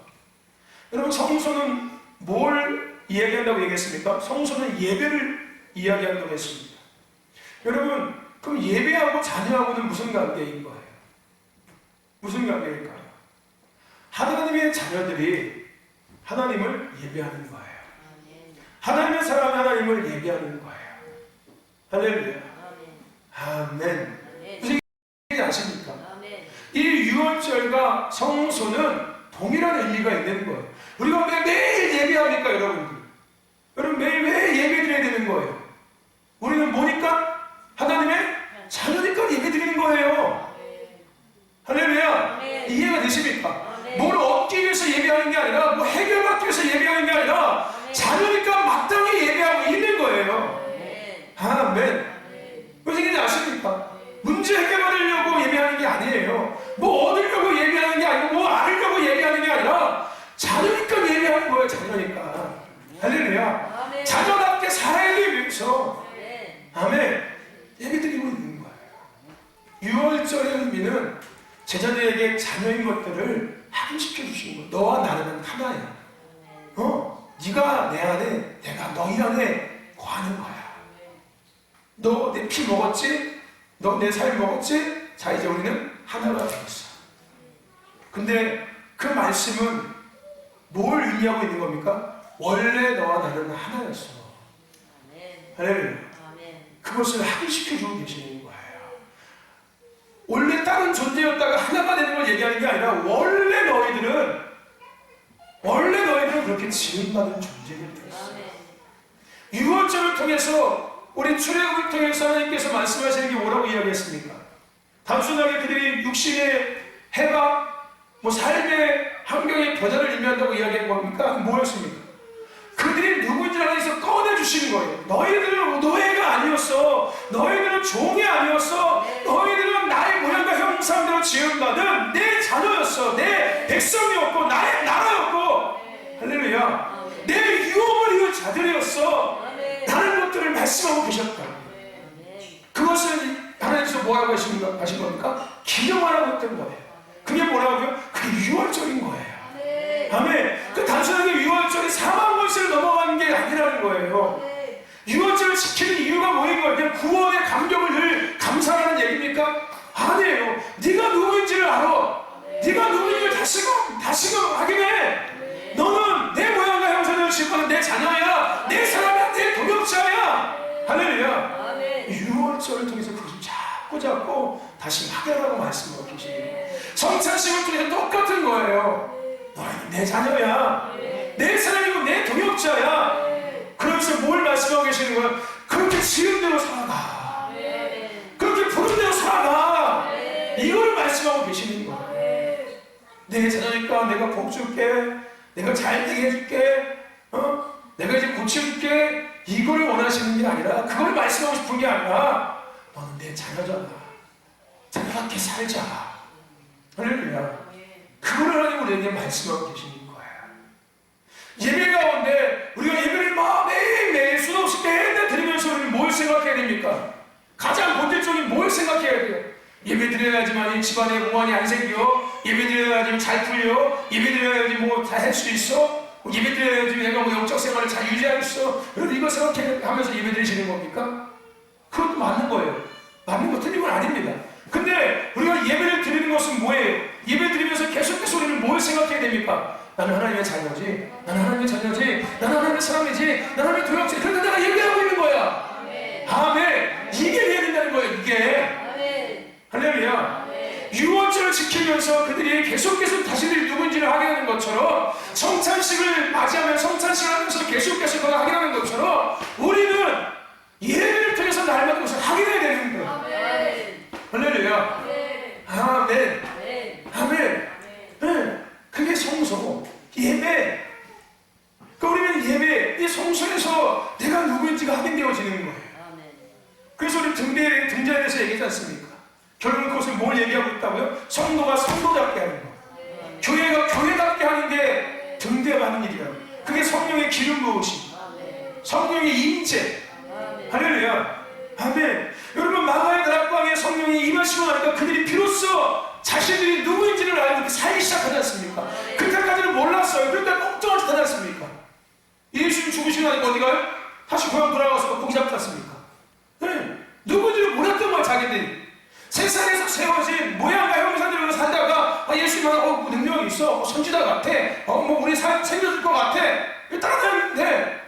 여러분, 성소는 뭘 이야기한다고 얘기했습니까? 성소는 예배를 이야기한다고 했습니다. 여러분, 그럼 예배하고 자녀하고는 무슨 관계인 거예요? 무슨 관계일까요? 하나님의 자녀들이 하나님을 예배하는 거예요. 하나님의 사람이 하나님을 예배하는 거예요. 할렐루야. 아멘. 무슨 얘기인지 아십니까? 이 유월절과 성소는 동일한 의미가 있는 거예요. 우리가 왜 매일 예배합니까, 여러분들? 여러분, 매일 왜 예배 드려야 되는 거예요? 우리는 뭐니까? 하나님의 자녀니까 예배 드리는 거예요. 할렐루야. 이해가 되십니까? 뭘 얻기 위해서 예배하는 게 아니라, 뭐 해결받기 위해서 예배하는 게 아니라, 자녀니까 마땅히 예배하고 있는 거예요. 아멘. 무슨 얘기인지 아십니까? 문제 해결받으려고 예배하는 게 아니에요. 뭐 얻으려고 예배하는 게 아니고, 뭐 알으려고 예배하는 게 아니라, 자녀니까 예배하는 거예요. 자녀니까. 할렐루야. 자녀답게 살아야기 위해서, 아멘, 예배드리고 있는 거예요. 유월절의 의미는 제자들에게 자녀인 것들을 확인시켜 주시는 거예요. 너와 나는 하나야. 네가 내 안에, 내가 너희 안에 거하는 거야. 너 내 피 먹었지? 너 내 살 먹었지? 자, 이제 우리는 하나가 되었어. 근데 그 말씀은 뭘 의미하고 있는 겁니까? 원래 너와 나는 하나였어. 할렐루야. 그것을 확인시켜주고 계시는 거예요. 원래 다른 존재였다가 하나가 되는 걸 얘기하는 게 아니라 원래 너희들은 그렇게 지음받은 존재들이 되었어. 유월절을 통해서, 우리 출애굽을 통해서 하나님께서 말씀하시는 게 뭐라고 이야기했습니까? 단순하게 그들이 육신의 해방, 삶의 환경의 변화를 의미한다고 이야기한 겁니까? 뭐였습니까? 그들이 누구인지 하나님께서 꺼내주시는 거예요. 너희들은 노예가 아니었어. 너희들은 종이 아니었어. 너희들은 나의 모양과 형상대로 지음받은 내 자녀였어. 내 백성이었고 나의 나라였고, 할렐루야, 내 유업을 이을 자들이었어. 다른 것들을 말씀하고 계셨다. 그것을 하나님께서 뭐라고 하신 겁니까? 기념하라고 했던 거예요. 그게 뭐라고요? 그게 유월절인 거예요. 아멘. 그 단순하게 유월절이 4만 번씩을 넘어가는 게 아니라는 거예요. 유월절을 지키는 이유가 뭐인 거예요? 그냥 구원의 감격을 늘 감사하는 얘기입니까? 아니에요. 네가 누구인지를 알아. 네가 누구인지를 다시금 확인해. 너는 내 모양과 형상대로 지은 내 자녀야. 내 사람이야. 내 동역자야. 할렐루야. 유월절을 통해서 그것을 자꾸 다시 확인하라고 말씀하고 계시네요. 성찬식을 통해서 똑같은 거예요. 너희는 내 자녀야. 내 사람이고 내 동역자야. 그러면서 뭘 말씀하고 계시는 거야? 그렇게 지은 대로 살아가. 그렇게 부른 대로 살아가. 이걸 말씀하고 계시는 거야. 내 자녀니까 내가 복 줄게. 내가 잘 되게 해줄게. 내가 이제 고쳐줄게. 이걸 원하시는 게 아니라, 그걸 말씀하고 싶은 게 아니라, 너는 내 자녀잖아. 자녀답게 살자. 할렐루야. 그걸 하나님 우리에게 말씀하고 계시는 거예요. 예배 가운데 우리가 예배를 막 매일 수도 없이 맨날 드리면서 우리는 뭘 생각해야 됩니까? 가장 본질적인 뭘 생각해야 돼요? 예배 드려야지만 이 집안에 무한이 안 생겨. 예배 드려야지 잘 풀려. 예배 드려야지 뭐 다 할 수 있어. 예배 드려야지 내가 뭐 영적 생활을 잘 유지하겠어. 여러분, 이거 생각하면서 예배 드리시는 겁니까? 그것도 맞는 거예요. 맞는 거 틀린 건 아닙니다. 근데 우리가 예배를 드리는 것은 뭐예요? 예배 드리면서 계속해서 우리는 뭘 생각해야 됩니까? 나는 하나님의 자녀지. 나는 하나님의 자녀지. 나는 하나님의 사람이지. 나는 하나님의 도역지. 그런데 내가 예배하고 있는 거야. 아멘. 이게 돼야 된다는 거예요. 이게. 할렐루야. 유월절을 지키면서 그들이 계속해서 자신들이 누군지를 확인하는 것처럼, 성찬식을 맞이하면 성찬식을 하면서 계속해서 그걸 확인하는 것처럼, 우리는 예배를 통해서 날마다 것을 확인해야 되는 거예요. 할렐루야. 아멘. 아멘. 네. 그게 성소, 예배. 그러니까 우리는 예배, 이 성소에서 내가 누구인지가 확인되어지는 거예요. 그래서 우리 등대에 대해서 얘기하지 않습니까? 결국은 그것을 뭘 얘기하고 있다고요? 성도가 성도답게 하는 거. 교회가 교회답게 하는 게 등대하는 일이라고. 그게 성령의 기름 부으심, 성령의 임재. 할렐루야. 아멘. 여러분, 마가의 다락방에 성령이 임하시고 자신들이 누구인지를 알고 살기 시작하지 않습니까? 그때까지는 몰랐어요. 그러니까 걱정을 하지 않습니까? 예수님 죽으시고 나니까 어디 가요? 다시 고향 돌아가서 고기 잡지 않습니까? 네. 누구인지를 몰랐던 거야, 자기들이. 세상에서 세워진 모양과 형상대로 살다가 예수님은 능력이 있어, 선지자 같아, 우리 챙겨줄 것 같아, 따라다니는데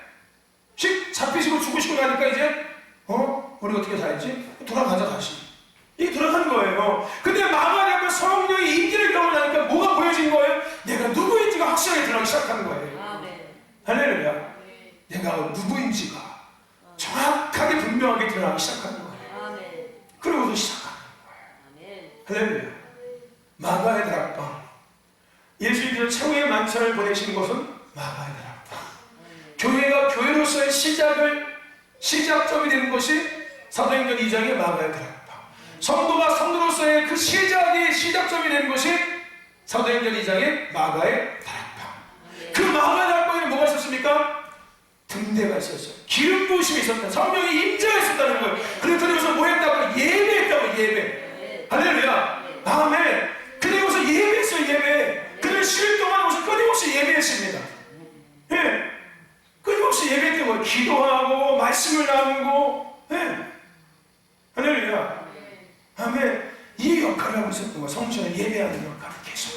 잡히시고 죽으시고 나니까 이제 우리 어떻게 살지? 돌아가자 다시. 이게 돌아간 거예요. 근데 마가냐면 성령의 임재를 경험하니까 뭐가 보여진 거예요? 내가 누구인지가 확실하게 드러나기 시작하는 거예요. 할렐루야. 내가 누구인지가 정확하게 분명하게 드러나기 시작하는 거예요. 그러고서 시작하는 거예요. 할렐루야. 마가의 다락방. 예수님께서 최후의 만찬을 보내신 곳은 마가의 다락방. 교회가 교회로서의 시작점이 되는 것이 사도행전 2장의 마가의 다락방. 성도가 성도로서의 그 시작점이 되는 것이 사도행전 2장의 마가의 다락방. 그 마가의 다락방에는 뭐가 있었습니까? 등대가 있었어요. 기름 부으심이 있었다. 성령의 임재가 있었다는 거예요. 그래서 뭐 했다고? 예배했다고. 예배. 할렐루야. 아멘. 그리고서 예배했어요. 예배. 그리고 10일 동안 오셔서 끊임없이 예배했습니다. 예. 끊임없이 예배했던 거예요. 기도하고 말씀을 나누고. 예. 할렐루야. 아멘. 이 역할을 하고 있었던 거예요. 성전을 예배하는 역할을 계속.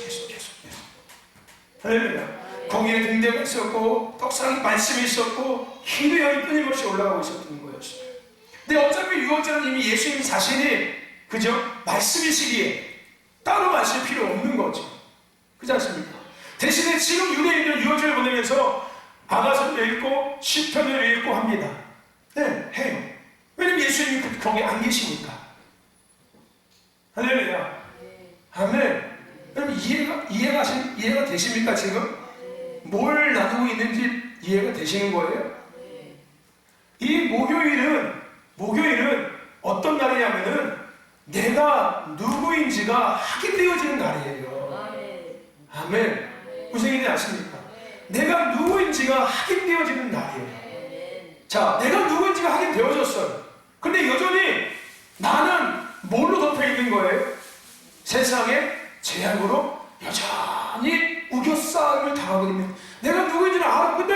할렐루야. 거기에 등대가 있었고 떡상 말씀이 있었고 기도형이 끊임없이 올라가고 있었던 거였어요. 근데 어차피 유언자는 이미 예수님 자신이 그죠? 말씀이시기에 따로 마실 필요 없는 거죠. 그렇지 않습니까? 대신에 지금 유대인들 유언자를 보내면서 아가서를 읽고 시편을 읽고 합니다. 네, 해요. 왜냐면 예수님이 거기 안 계시니까. 할렐루야. 아멘. 그럼 이해가 되십니까 지금? 뭘 나누고 있는지 이해가 되시는 거예요? 이 목요일은 어떤 날이냐면은 내가 누구인지가 확인되어지는 날이에요. 아멘. 무슨 얘기인지 아십니까? 내가 누구인지가 확인되어지는 날이에요. 자, 내가 누구인지가 확인되어졌어요. 근데 여전히 나는 뭘로 덮여 있는 거예요? 세상의 제약으로 여전히 우겨싸움을 당하고 있는. 내가 누구인지는 알아. 근데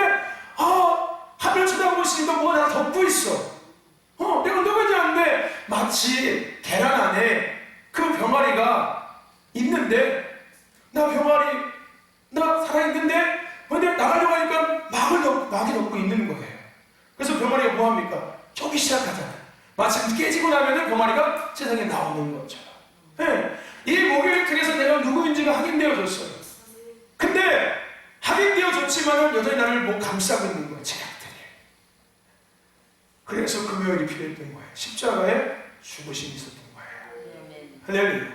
하늘 쳐다보고 있으니까 뭐가 나 덮고 있어. 내가 누구인지 아는데 마치 계란 안에 그 병아리가 있는데 나 살아있는데 근데 나가려고 하니까 막이 덮고 있는 거예요. 그래서 병아리가 뭐합니까? 쪼기 시작하잖아요. 마치 깨지고 나면은 병아리가 세상에 나오는 거죠. 네. 이 목요일 통해서 내가 누구인지가 확인되어졌어요. 근데 확인되어졌지만은 여전히 나를 못 감싸고 있는 거예요. 제약들이. 그래서 금요일이 필요했던 거예요. 십자가에 죽으심이 있었던 거예요. 할렐루야.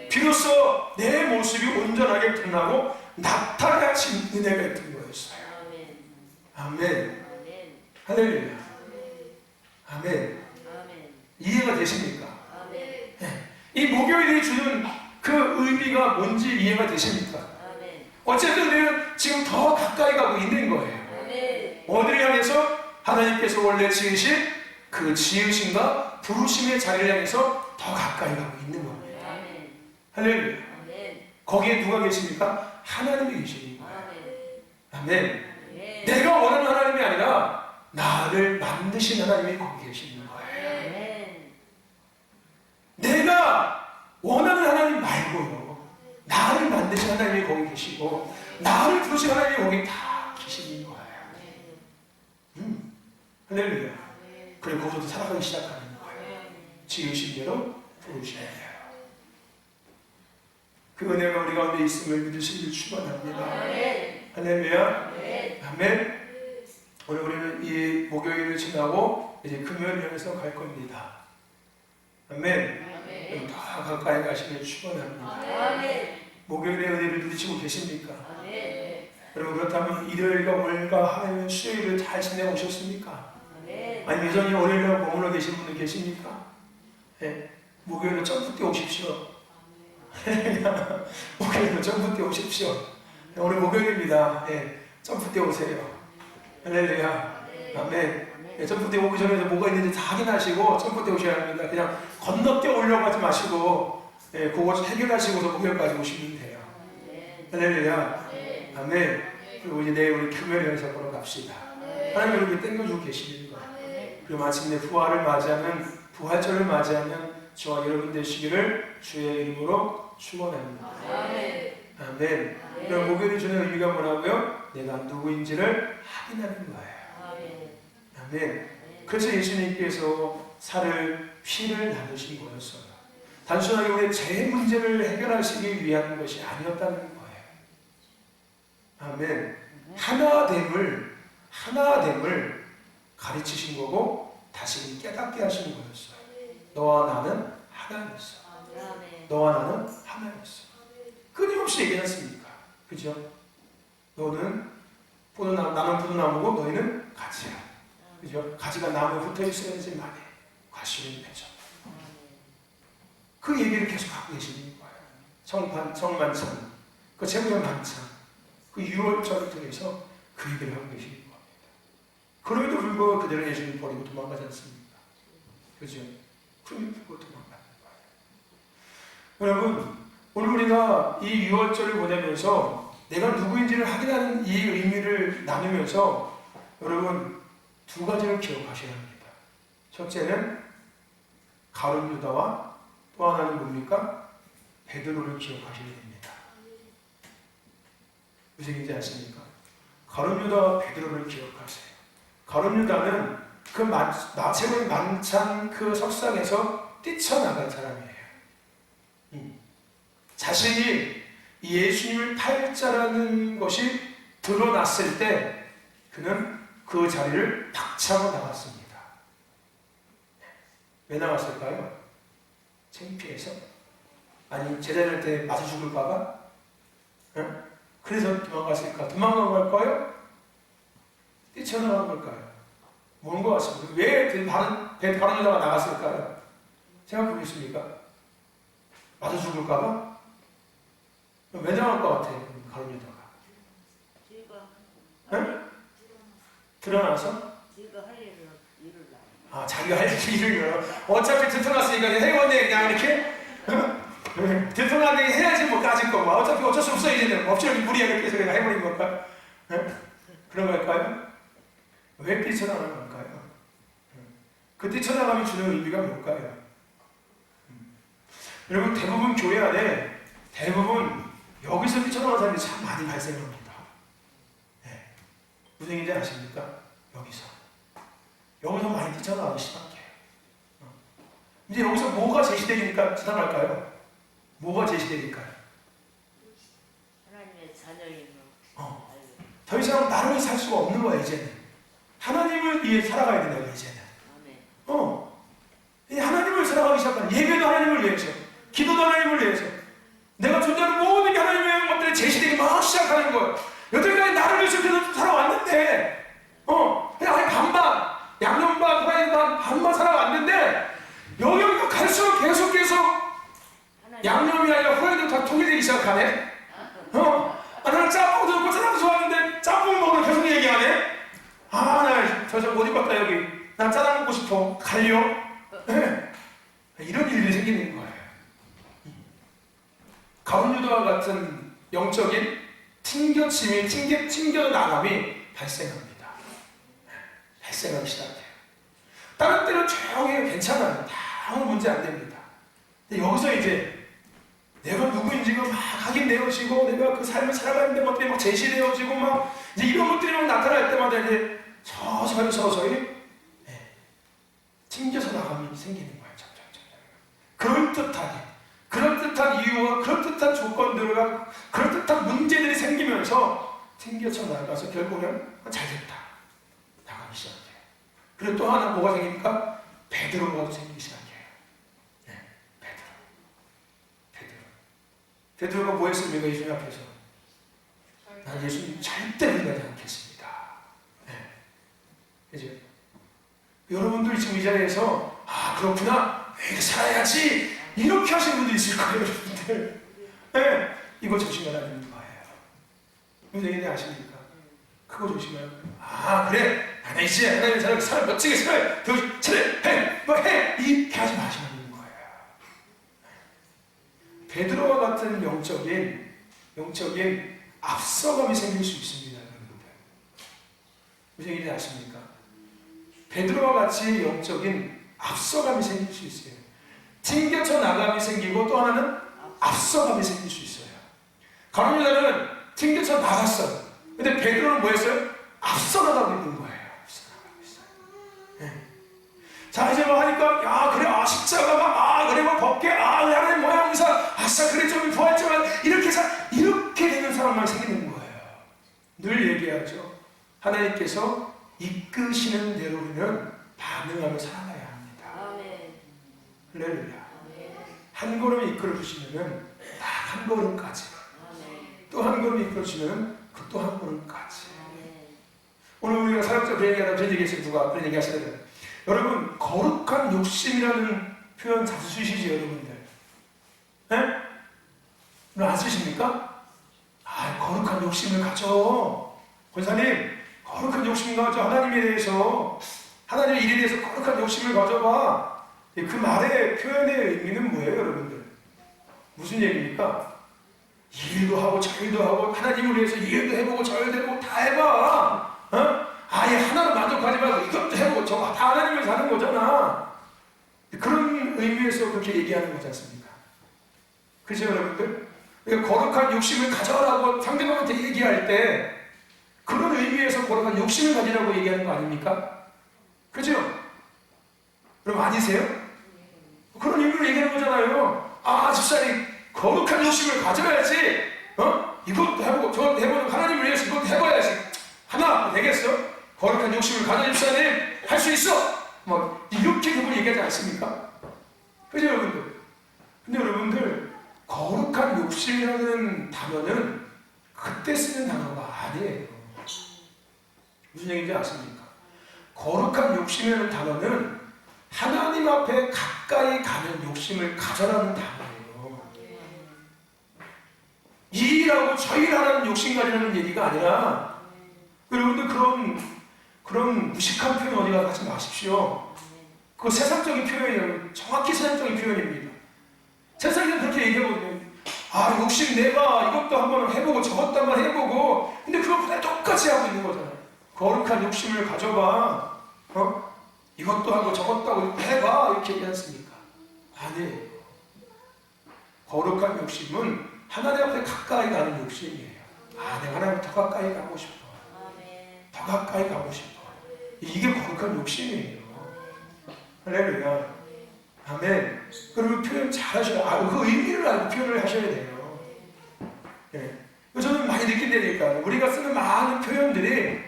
비로소 내 모습이 온전하게 드러나고 나타나신 은혜가 있던 거였어요. 아멘. 할렐루야. 아멘. 이해가 되십니까? 네. 이 목요일이 주는 그 의미가 뭔지 이해가 되십니까? 어쨌든 우리는 지금 더 가까이 가고 있는 거예요. 어디를 향해서? 하나님께서 원래 지으신 그 지으심과 부르심의 자리를 향해서 더 가까이 가고 있는 겁니다. 할렐루야. 거기에 누가 계십니까? 하나님이 계시는 거예요. 아멘. 내가 원하는 하나님이 아니라 나를 만드신 하나님이 거기 계시는 거예요. 내가 원하는 하나님 말고요. 나를 만드신 하나님이 거기 계시고 나를 부르신 하나님이 거기 다 계시는 거예요. 할렐루야. 그리고 거기서도 살아가기 시작하는 거예요. 지으신 대로 부르셔야 돼요. 그 은혜가 우리 가운데 있음을 믿으시길 축원합니다. 할렐루야. 아멘. 오늘 우리는 이 목요일을 지나고 이제 금요일을 향해서 갈 겁니다. 아멘. 더 가까이 가시길 축원합니다. 목요일의 은혜를 누리시고 계십니까? 여러분 그렇다면 일요일과 월과 화요일 수요일을 잘 지내고 오셨습니까? 아니면 여전히 월요일에 머물러 계신 분들 계십니까? 네. 목요일로 점프 뛰어 오십시오. 목요일로 점프 뛰어 오십시오. 네, 오늘 목요일입니다. 네. 점프 뛰어 오세요. 할렐루야. 아멘. 네, 점프 뛰어 오기 전에 뭐가 있는지 다 확인하시고 점프 뛰어 오셔야 합니다. 그냥 건너뛰어 오려고 하지 마시고 그거 해결하시고서 목요일까지 오시면 돼요. 할렐루야. 아멘. 그리고 이제 내일 우리 교회 연습 보러 갑시다. 하나님 여러분이 땡겨주고 계시는 거예요. 그리고 마침내 부활을 맞이하는 부활절을 맞이하는 저와 여러분 되시기를 주의 이름으로 축원합니다. 아멘. 그럼 목요일이 주는 의미가 뭐라고요? 내가 누구인지를 확인하는 거예요. 아멘. 그래서 예수님께서 살을 피를 나누신 거였어요. 단순하게 우리의 죄 문제를 해결하시기 위한 것이 아니었다는 거예요. 아멘. 하나됨을 가르치신 거고 다시 깨닫게 하시는 거였어요. 너와 나는 하나였어. 너와 나는 하나였어. 끊임없이 얘기했습니까? 그죠? 너는 나는 포도나무고 너희는 가지야. 그죠? 가지가 나무에 붙어 있어야 되지 만에 과실은 되죠. 그 얘기를 계속 하고 계시는 거예요. 정만찬, 그 제국의 만찬, 그 6월절을 통해서 그 얘기를 하고 계시는 겁니다. 그럼에도 불구하고 그들은 예수님 버리고 도망가지 않습니까? 그죠? 그럼에도 불구하고 도망가는 거예요. 여러분, 오늘 우리가 이 6월절을 보내면서 내가 누구인지를 확인하는 이 의미를 나누면서 여러분 두 가지를 기억하셔야 합니다. 첫째는 가룟 유다와 또 하나는 뭡니까? 베드로를 기억하셔야 됩니다. 무슨 얘기인지 아십니까? 가룟 유다와 베드로를 기억하세요. 가룟 유다는 그 마체의 만찬 그 석상에서 뛰쳐나간 사람이에요. 자신이 예수님을 팔자라는 것이 드러났을 때 그는 그 자리를 박차고 나갔습니다. 왜 나갔을까요? 창피해서? 아니 제자들한테 맞아 죽을까봐? 응? 그래서 도망갔을까? 도망간 걸까요? 뛰쳐나간 걸까요? 뭔 것 같습니다. 왜 다른 여자가 나갔을까요? 생각해보겠습니까? 맞아 죽을까봐? 왜 나갈 것 같아요? 가룟 유다가? 응? 드러나서? 자기가 할 일을 어차피 들통났으니까 해보네 그냥 이렇게 들통났는데 해야지 뭐 까짓 거 어차피 어쩔 수 없어 이제는 없지는 무리야 이렇게 해서 내가 해버린 걸까? 그런 걸까요? 왜 뛰쳐나가는 걸까요? 그 뛰쳐나감이 주는 의미가 뭘까요? 여러분 대부분 교회 안에 대부분 여기서 뛰쳐나가는 사람이 참 많이 발생합니다. 무슨 얘기인지 아십니까? 여기서 많이 뛰쳐나가기 시작해요. 이제 여기서 뭐가 제시되니까 지나갈까요? 뭐가 제시되니까요? 하나님의 자녀임을 더 이상 나를 살 수가 없는 거야 이제는. 하나님을 위해 살아가야 된다 이제는. 이 하나님을 살아가기 시작하는 예배도 하나님을 위해서, 기도도 하나님을 위해서, 내가 존재하는 모든 게 하나님의 것들이 제시되기 막 시작하는 거예요. 여태까지 나를 위해서 계속 살아왔는데, 그냥 반반, 양념반, 후라이반 반만 살아왔는데 여기가 갈수록 계속해서 양념이 아니라 후라이도 다 통일되기 시작하네. 나는 짬뽕도 먹고 짜장도 좋아하는데 짬뽕 먹으러 계속 얘기하네. 나 저 못 입었다 여기. 난 짜장 먹고 싶어. 갈려. 이런 일들이 생기는 거예요. 가룟 유다와 같은 영적인 튕겨짐이 튕겨나감이 발생합니다. 발생하기 시작해요. 다른 때는 조용히 괜찮아요. 다 아무 문제 안 됩니다. 근데 여기서 이제 내가 누구인지가 막 확인되어지고 내가 그 삶을 살아가는 것들이 막 제시되어지고 막 이제 이런 것들이 막 나타날 때마다 이제 서서히 튕겨서 나감이 생기는 거예요. 그럴듯한 이유와 그럴듯한 조건들과 그럴듯한 문제들이 생기면서 튕겨서 나가서 결국은 잘됐다 나가기 시작해요. 그리고 또 하나 뭐가 생깁니까? 베드로가 생기기 시작해요. 베드로가 뭐 했습니까? 예수님 앞에서 난 예수님 절대 믿지 않겠습니다. 그죠? 여러분들 지금 이 자리에서 그렇구나 이렇게 살아야지 이렇게 하시는 분들이 있을 거예요. 여러분들 이거 조심하라는 거예요. 무슨 얘기인지 아십니까? 그거 조심하라는 거예요. 그래 나 이제 하나님의 사람을 살아 멋지게 살아 더 잘해 해 이렇게 하지 마시라는 거예요. 베드로와 같은 영적인 앞서감이 생길 수 있습니다. 여러분들. 무슨 얘기인지 아십니까? 베드로와 같이 영적인 앞서감이 생길 수 있어요. 튕겨쳐 나감이 생기고 또 하나는 앞서감이 생길 수 있어요. 가룟 유다는 튕겨쳐 나갔어요. 근데 베드로는 뭐 했어요? 앞서 나가고 있는 거예요. 앞서 나가고 있어요. 네. 자, 이제 뭐 하니까, 야, 그래, 십자가가, 그래, 뭐 벗게, 하나님 모양 의사, 아싸, 그래, 좀 부활점은 이렇게 되는 사람만 생기는 거예요. 늘 얘기하죠. 하나님께서 이끄시는 대로 우리는 반응하며 살아가야 합니다. 아멘. 할렐루야. 아멘. 한 걸음 이끌어 주시면은 딱 한 걸음까지. 아멘. 또 한 걸음 이끌어 주시면은 그 또 한 걸음까지. 아멘. 오늘 우리가 사역자 그런 얘기하다 그런 얘기했어요. 누가 그런 얘기 하시더라고요. 여러분, 거룩한 욕심이라는 표현 자주 쓰시죠, 여러분들. 네? 안 쓰십니까? 거룩한 욕심을 가져. 권사님, 거룩한 욕심 가져. 하나님에 대해서, 하나님의 일에 대해서 거룩한 욕심을 가져봐. 그 말의 표현의 의미는 뭐예요, 여러분들? 무슨 얘기입니까? 이 일도 하고 저 일도 하고 하나님을 위해서 이 일도 해보고 저 일도 해보고 다 해봐. 아예 하나로 만족하지 말고 이것도 해보고 저거 다 하나님을 사는 거잖아. 그런 의미에서 그렇게 얘기하는 거지 않습니까? 그렇죠, 여러분들? 그러니까 거룩한 욕심을 가져라고 상대방한테 얘기할 때 그런 의미에서 거룩한 욕심을 가지라고 얘기하는 거 아닙니까? 그죠? 여러분 아니세요? 그런 의미로 얘기하는 거잖아요. 집사님 거룩한 욕심을 가져야지. 이것도 해보고 저것도 해보고 하나님을 위해서 이것도 해봐야지. 하나 되겠어? 거룩한 욕심을 가져 집사님 할 수 있어. 뭐 이렇게 그분 얘기하지 않습니까? 그죠, 여러분들? 근데 여러분들 거룩한 욕심이라는 단어는 그때 쓰는 단어가 아니에요. 무슨 얘기인지 아십니까? 거룩한 욕심이라는 단어는 하나님 앞에 가까이 가는 욕심을 가져라는 단어예요. 이 일하고 저 일하라는 욕심 가지라는 얘기가 아니라 여러분들 그런 무식한 표현 어디 가서 하지 마십시오. 그거 세상적인 표현이에요. 정확히 세상적인 표현입니다. 세상에는 그렇게 얘기하거든요. 욕심 내봐. 이것도 한번 해보고 저것도 한번 해보고. 근데 그거 그냥 똑같이 하고 있는 거잖아요. 거룩한 욕심을 가져봐. 이것도 하고 저것도 하고 해봐. 이렇게 얘기하지 않습니까? 아니에요. 거룩한 욕심은 하나님 앞에 가까이 가는 욕심이에요. 내가 하나님 더 가까이 가고 싶어. 더 가까이 가고 싶어. 이게 거룩한 욕심이에요. 할렐루야. 아멘. 그러면 표현 잘 하셔야, 그 의미를 알고 표현을 하셔야 돼요. 예. 저는 많이 느낀다니까. 우리가 쓰는 많은 표현들이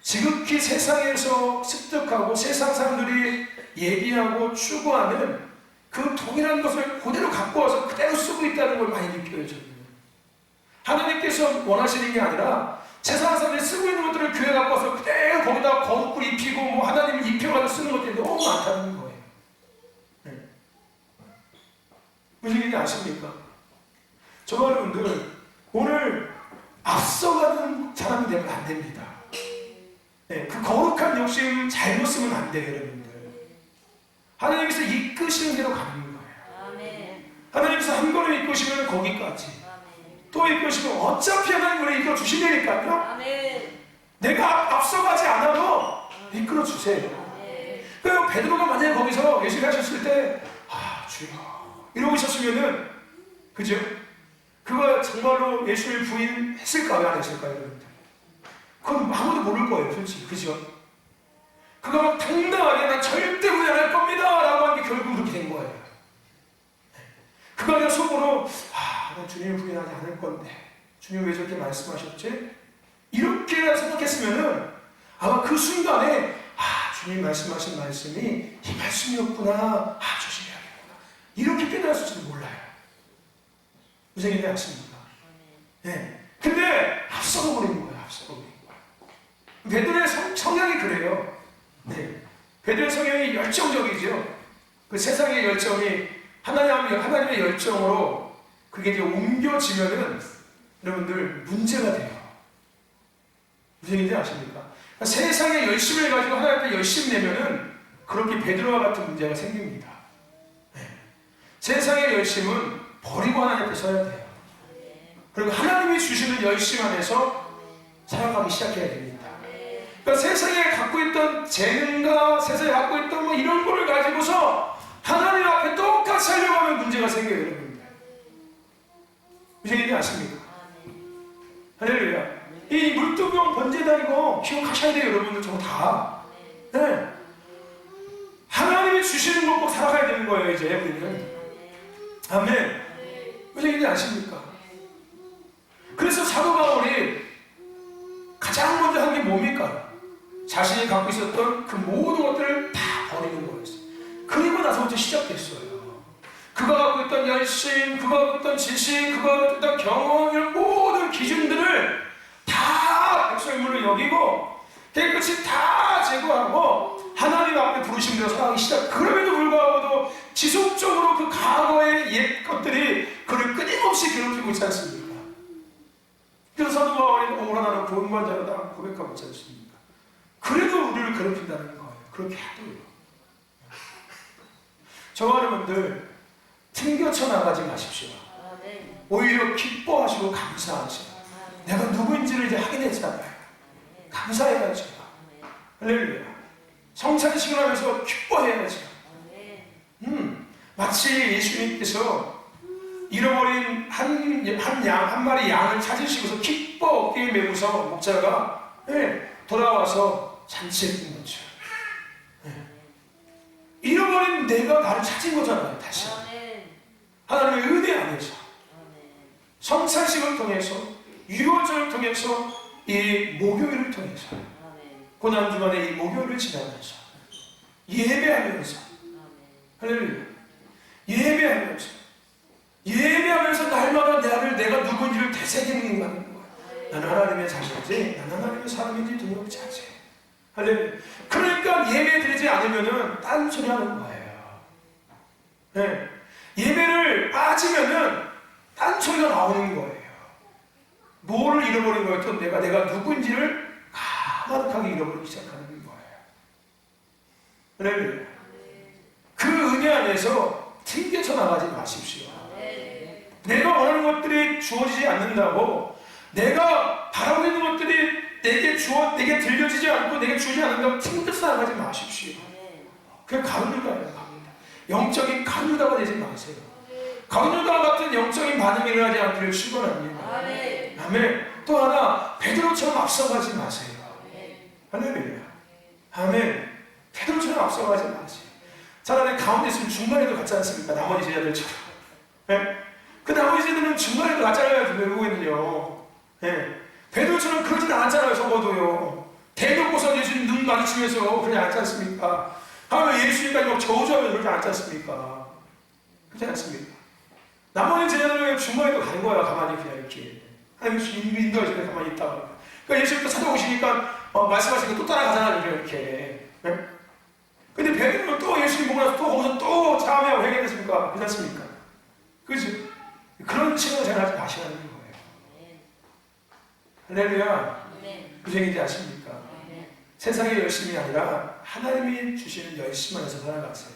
지극히 세상에서 습득하고 세상 사람들이 얘기하고 추구하는 그 동일한 것을 그대로 갖고 와서 그대로 쓰고 있다는 걸 많이 느껴요, 저는. 하나님께서 원하시는 게 아니라 세상 사람들이 쓰고 있는 것들을 교회 갖고 와서 그대로 거기다 거룩을 입히고 뭐 하나님을 입혀가지고 쓰는 것들이 너무 많다는 거예요. 네. 무슨 얘기인지 아십니까? 저와 여러분들 오늘 앞서가는 사람이 되면 안 됩니다. 네. 그 거룩한 욕심 잘못 쓰면 안 돼요, 여러분들. 하나님께서 이끄시는 대로 가는 거예요. 아멘. 하나님께서 한 걸음 이끄시면 거기까지. 또 이끄시면 어차피 하나님 우리 이끌어 주시니까요. 아멘. 내가 앞서가지 않아도 이끌어 주세요. 그 베드로가 만약에 거기서 예수를 하셨을 때 주여 이러고 있었으면은 그죠? 그가 정말로 예수를 부인했을까요? 안 했을까요? 여러분들? 그건 아무도 모를 거예요, 솔직히. 그죠? 그가 막 당당하게 난 절대 부인 안 할 겁니다 라고 한 게 결국 그렇게 된 거예요. 그가 그냥 속으로 난 주님을 부인하지 않을 건데 주님 왜 저렇게 말씀하셨지? 이렇게 생각했으면은 아마 그 순간에 주님 말씀하신 말씀이 이 말씀이었구나. 조심해야겠구나. 이렇게 깨달았을지도 몰라요. 무슨 얘기인지 아십니까? 네. 근데 앞서가 버린 거예요. 앞서가 버린 거예요. 베드로의 성향이 그래요. 네. 베드로의 성향이 열정적이죠. 그 세상의 열정이 하나님의 열정으로 그게 이제 옮겨지면은 여러분들 문제가 돼요. 무슨 얘기인지 아십니까? 그러니까 세상의 열심을 가지고 하나님께 열심 내면은 그렇게 베드로와 같은 문제가 생깁니다. 네. 세상의 열심은 버리고 하나님 앞에 서야 돼요. 그리고 하나님이 주시는 열심 안에서 살아가기 시작해야 됩니다. 그러니까 세상에 갖고 있던 재능과 세상에 갖고 있던 뭐 이런 거를 가지고서 하나님 앞에 똑같이 하려고 하면 문제가 생겨요, 여러분. 무슨 얘기인지 아십니까? 할렐루야. 이 물두병 번제다 이거 기억하셔야 돼요, 여러분들. 저거 다. 네. 하나님이 주시는 것 꼭 살아가야 되는 거예요, 이제 우리는. 아멘. 무슨 얘기인지 아십니까? 그래서 사도 바울이 가장 먼저 한 게 뭡니까? 자신이 갖고 있었던 그 모든 것들을 다 버리는 거였어요. 그리고 나서부터 시작됐어요. 그가 갖고 있던 열심, 그가 갖고 있던 지식, 그가 갖고 있던 경험, 이런 모든 기준들을 다 백설물로 여기고 깨끗이 다 제거하고 하나님 앞에 부르신 대로 살아가기 시작. 그럼에도 불구하고도 지속적으로 그 과거의 옛 것들이 그를 끊임없이 괴롭히고 있지 않습니까? 그래서 사도 바울이 오라 나는 구원받은 자로다 고백하고 있지 않습니까? 그래도 우리를 괴롭힌다는 거예요. 그렇게 해도요. 저와 여러분들 튕겨쳐 나가지 마십시오. 오히려 기뻐하시고 감사하시고 내가 누구인지를 이제 확인했잖아요. 감사해야죠. 할렐루야. 성찬식을 하면서 기뻐해야죠. 마치 예수님께서 잃어버린 한 마리 양을 찾으시고서 기뻐 어깨에 메고서 목자가 돌아와서 잔치했던 거죠. 잃어버린 내가 나를 찾은 거잖아요. 다시 하나님의 은혜 안에서 성찬식을 통해서 유월절을 통해서 이 목요일을 통해서 고난주간에 이 목요일을 지나면서 예배하면서 할렐루야 예배하면서 날마다 내가 누군지를 되새기는 거예요. 나는 하나님의 자식이지 나는 하나님의 사람인지 두렵지 않지. 할렐루야. 그러니까 예배 드리지 않으면은 딴소리 하는 거예요. 네. 예배를 빠지면은 딴소리가 나오는 거예요. 뭐를 잃어버린 거예요? 또 내가 누군지를 까마득하게 잃어버리기 시작하는 거예요. 할렐루야. 그 은혜 안에서 튕겨져 나가지 마십시오. 내가 원하는 것들이 주어지지 않는다고 내가 바라고 있는 것들이 내게 들려지지 않고 내게 주지 않는다고 튕겨서 나가지 마십시오. 그게 가룟유다예요. 영적인 가룟유다가 되지 마세요. 가룟유다 같은 영적인 반응이 일어나지 않기를 축원합니다. 아멘. 또 하나 베드로처럼 앞서가지 마세요. 할렐루야. 아멘. 베드로처럼 앞서가지 마세요. 차라리 가운데 있으면 중간에도 같지 않습니까? 나머지 제자들처럼. 네? 그 나머지 제자들은 중간에도 같잖아요. 외국에는요. 네. 베드로처럼 그러진 않았잖아요. 적어도요. 대놓고서 예수님 눈 마주치면서 그러지 않지 않습니까? 하면 예수님까지 막 저주하면서 그러지 않지 않습니까? 그렇지 않습니까? 나머지 제자들은 중간에도 가는 거야. 가만히 그냥 이렇게. 하나님 인도하시면 가만히 있다가. 그러니까 예수님도 찾아오시니까 말씀하시니까 또 따라가잖아요. 이렇게. 네? 근데 베드로는 또 예수님 보고 나서 또 거기서 또 참여하고 회개했습니까? 그렇지 않습니까? 그렇지? 그런 친구를 생각하지 마시라는 거예요. 할렐루야. 무슨 얘기인지 아십니까? 세상의 열심이 아니라 하나님이 주시는 열심 안에서 살아가세요.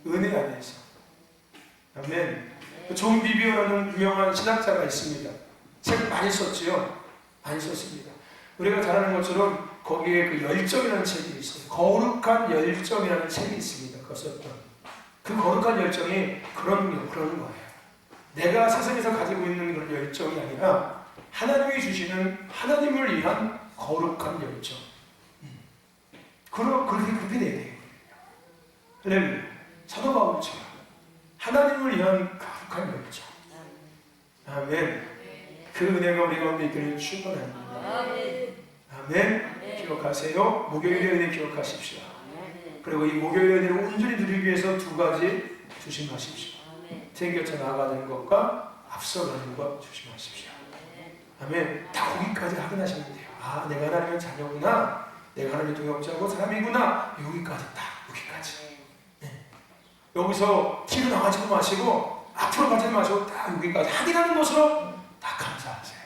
은혜 안에서. 아멘. 존 비비어라는 유명한 신학자가 있습니다. 책 많이 썼지요? 많이 썼습니다. 우리가 잘 아는 것처럼 거기에 그 열정이라는 책이 있어요. 거룩한 열정이라는 책이 있습니다. 그거 썼던. 그 거룩한 열정이 그런 거예요. 내가 세상에서 가지고 있는 그런 열정이 아니라 하나님이 주시는 하나님을 위한 거룩한 열정. 그렇게 돼야 돼요. 할렐루야. 사도 바울처럼 하나님을 위한 거룩한 열정. 아멘. 그 은혜가 우리 가운데 있기를 축원합니다. 아멘. 기억하세요. 목요일의 은혜 기억하십시오. 그리고 이 목요일의 은혜를 온전히 누리기 위해서 두 가지 조심하십시오. 튕겨져 나가는 것과 앞서가는 것 조심하십시오. 아멘. 다 거기까지 확인하시면 돼요. 아, 내가 하나님의 자녀구나. 내가 하나님의 동역자고 사람이구나. 여기까지 딱 여기까지. 네. 여기서 뒤로 나가지 마시고 앞으로 가지 마시고 딱 여기까지 확인하는 것으로 딱 감사하세요.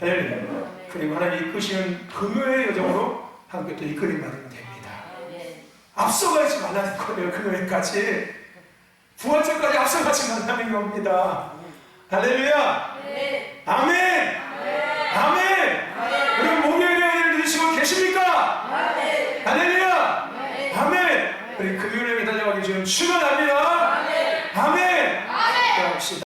할렐루야. 그리고 하나님 이끄시는 금요의 여정으로 함께 또 이끌림 받으면 됩니다. 앞서가지 말라는 거예요. 금요일까지. 부활절까지 앞서가지 말라는 겁니다. 할렐루야.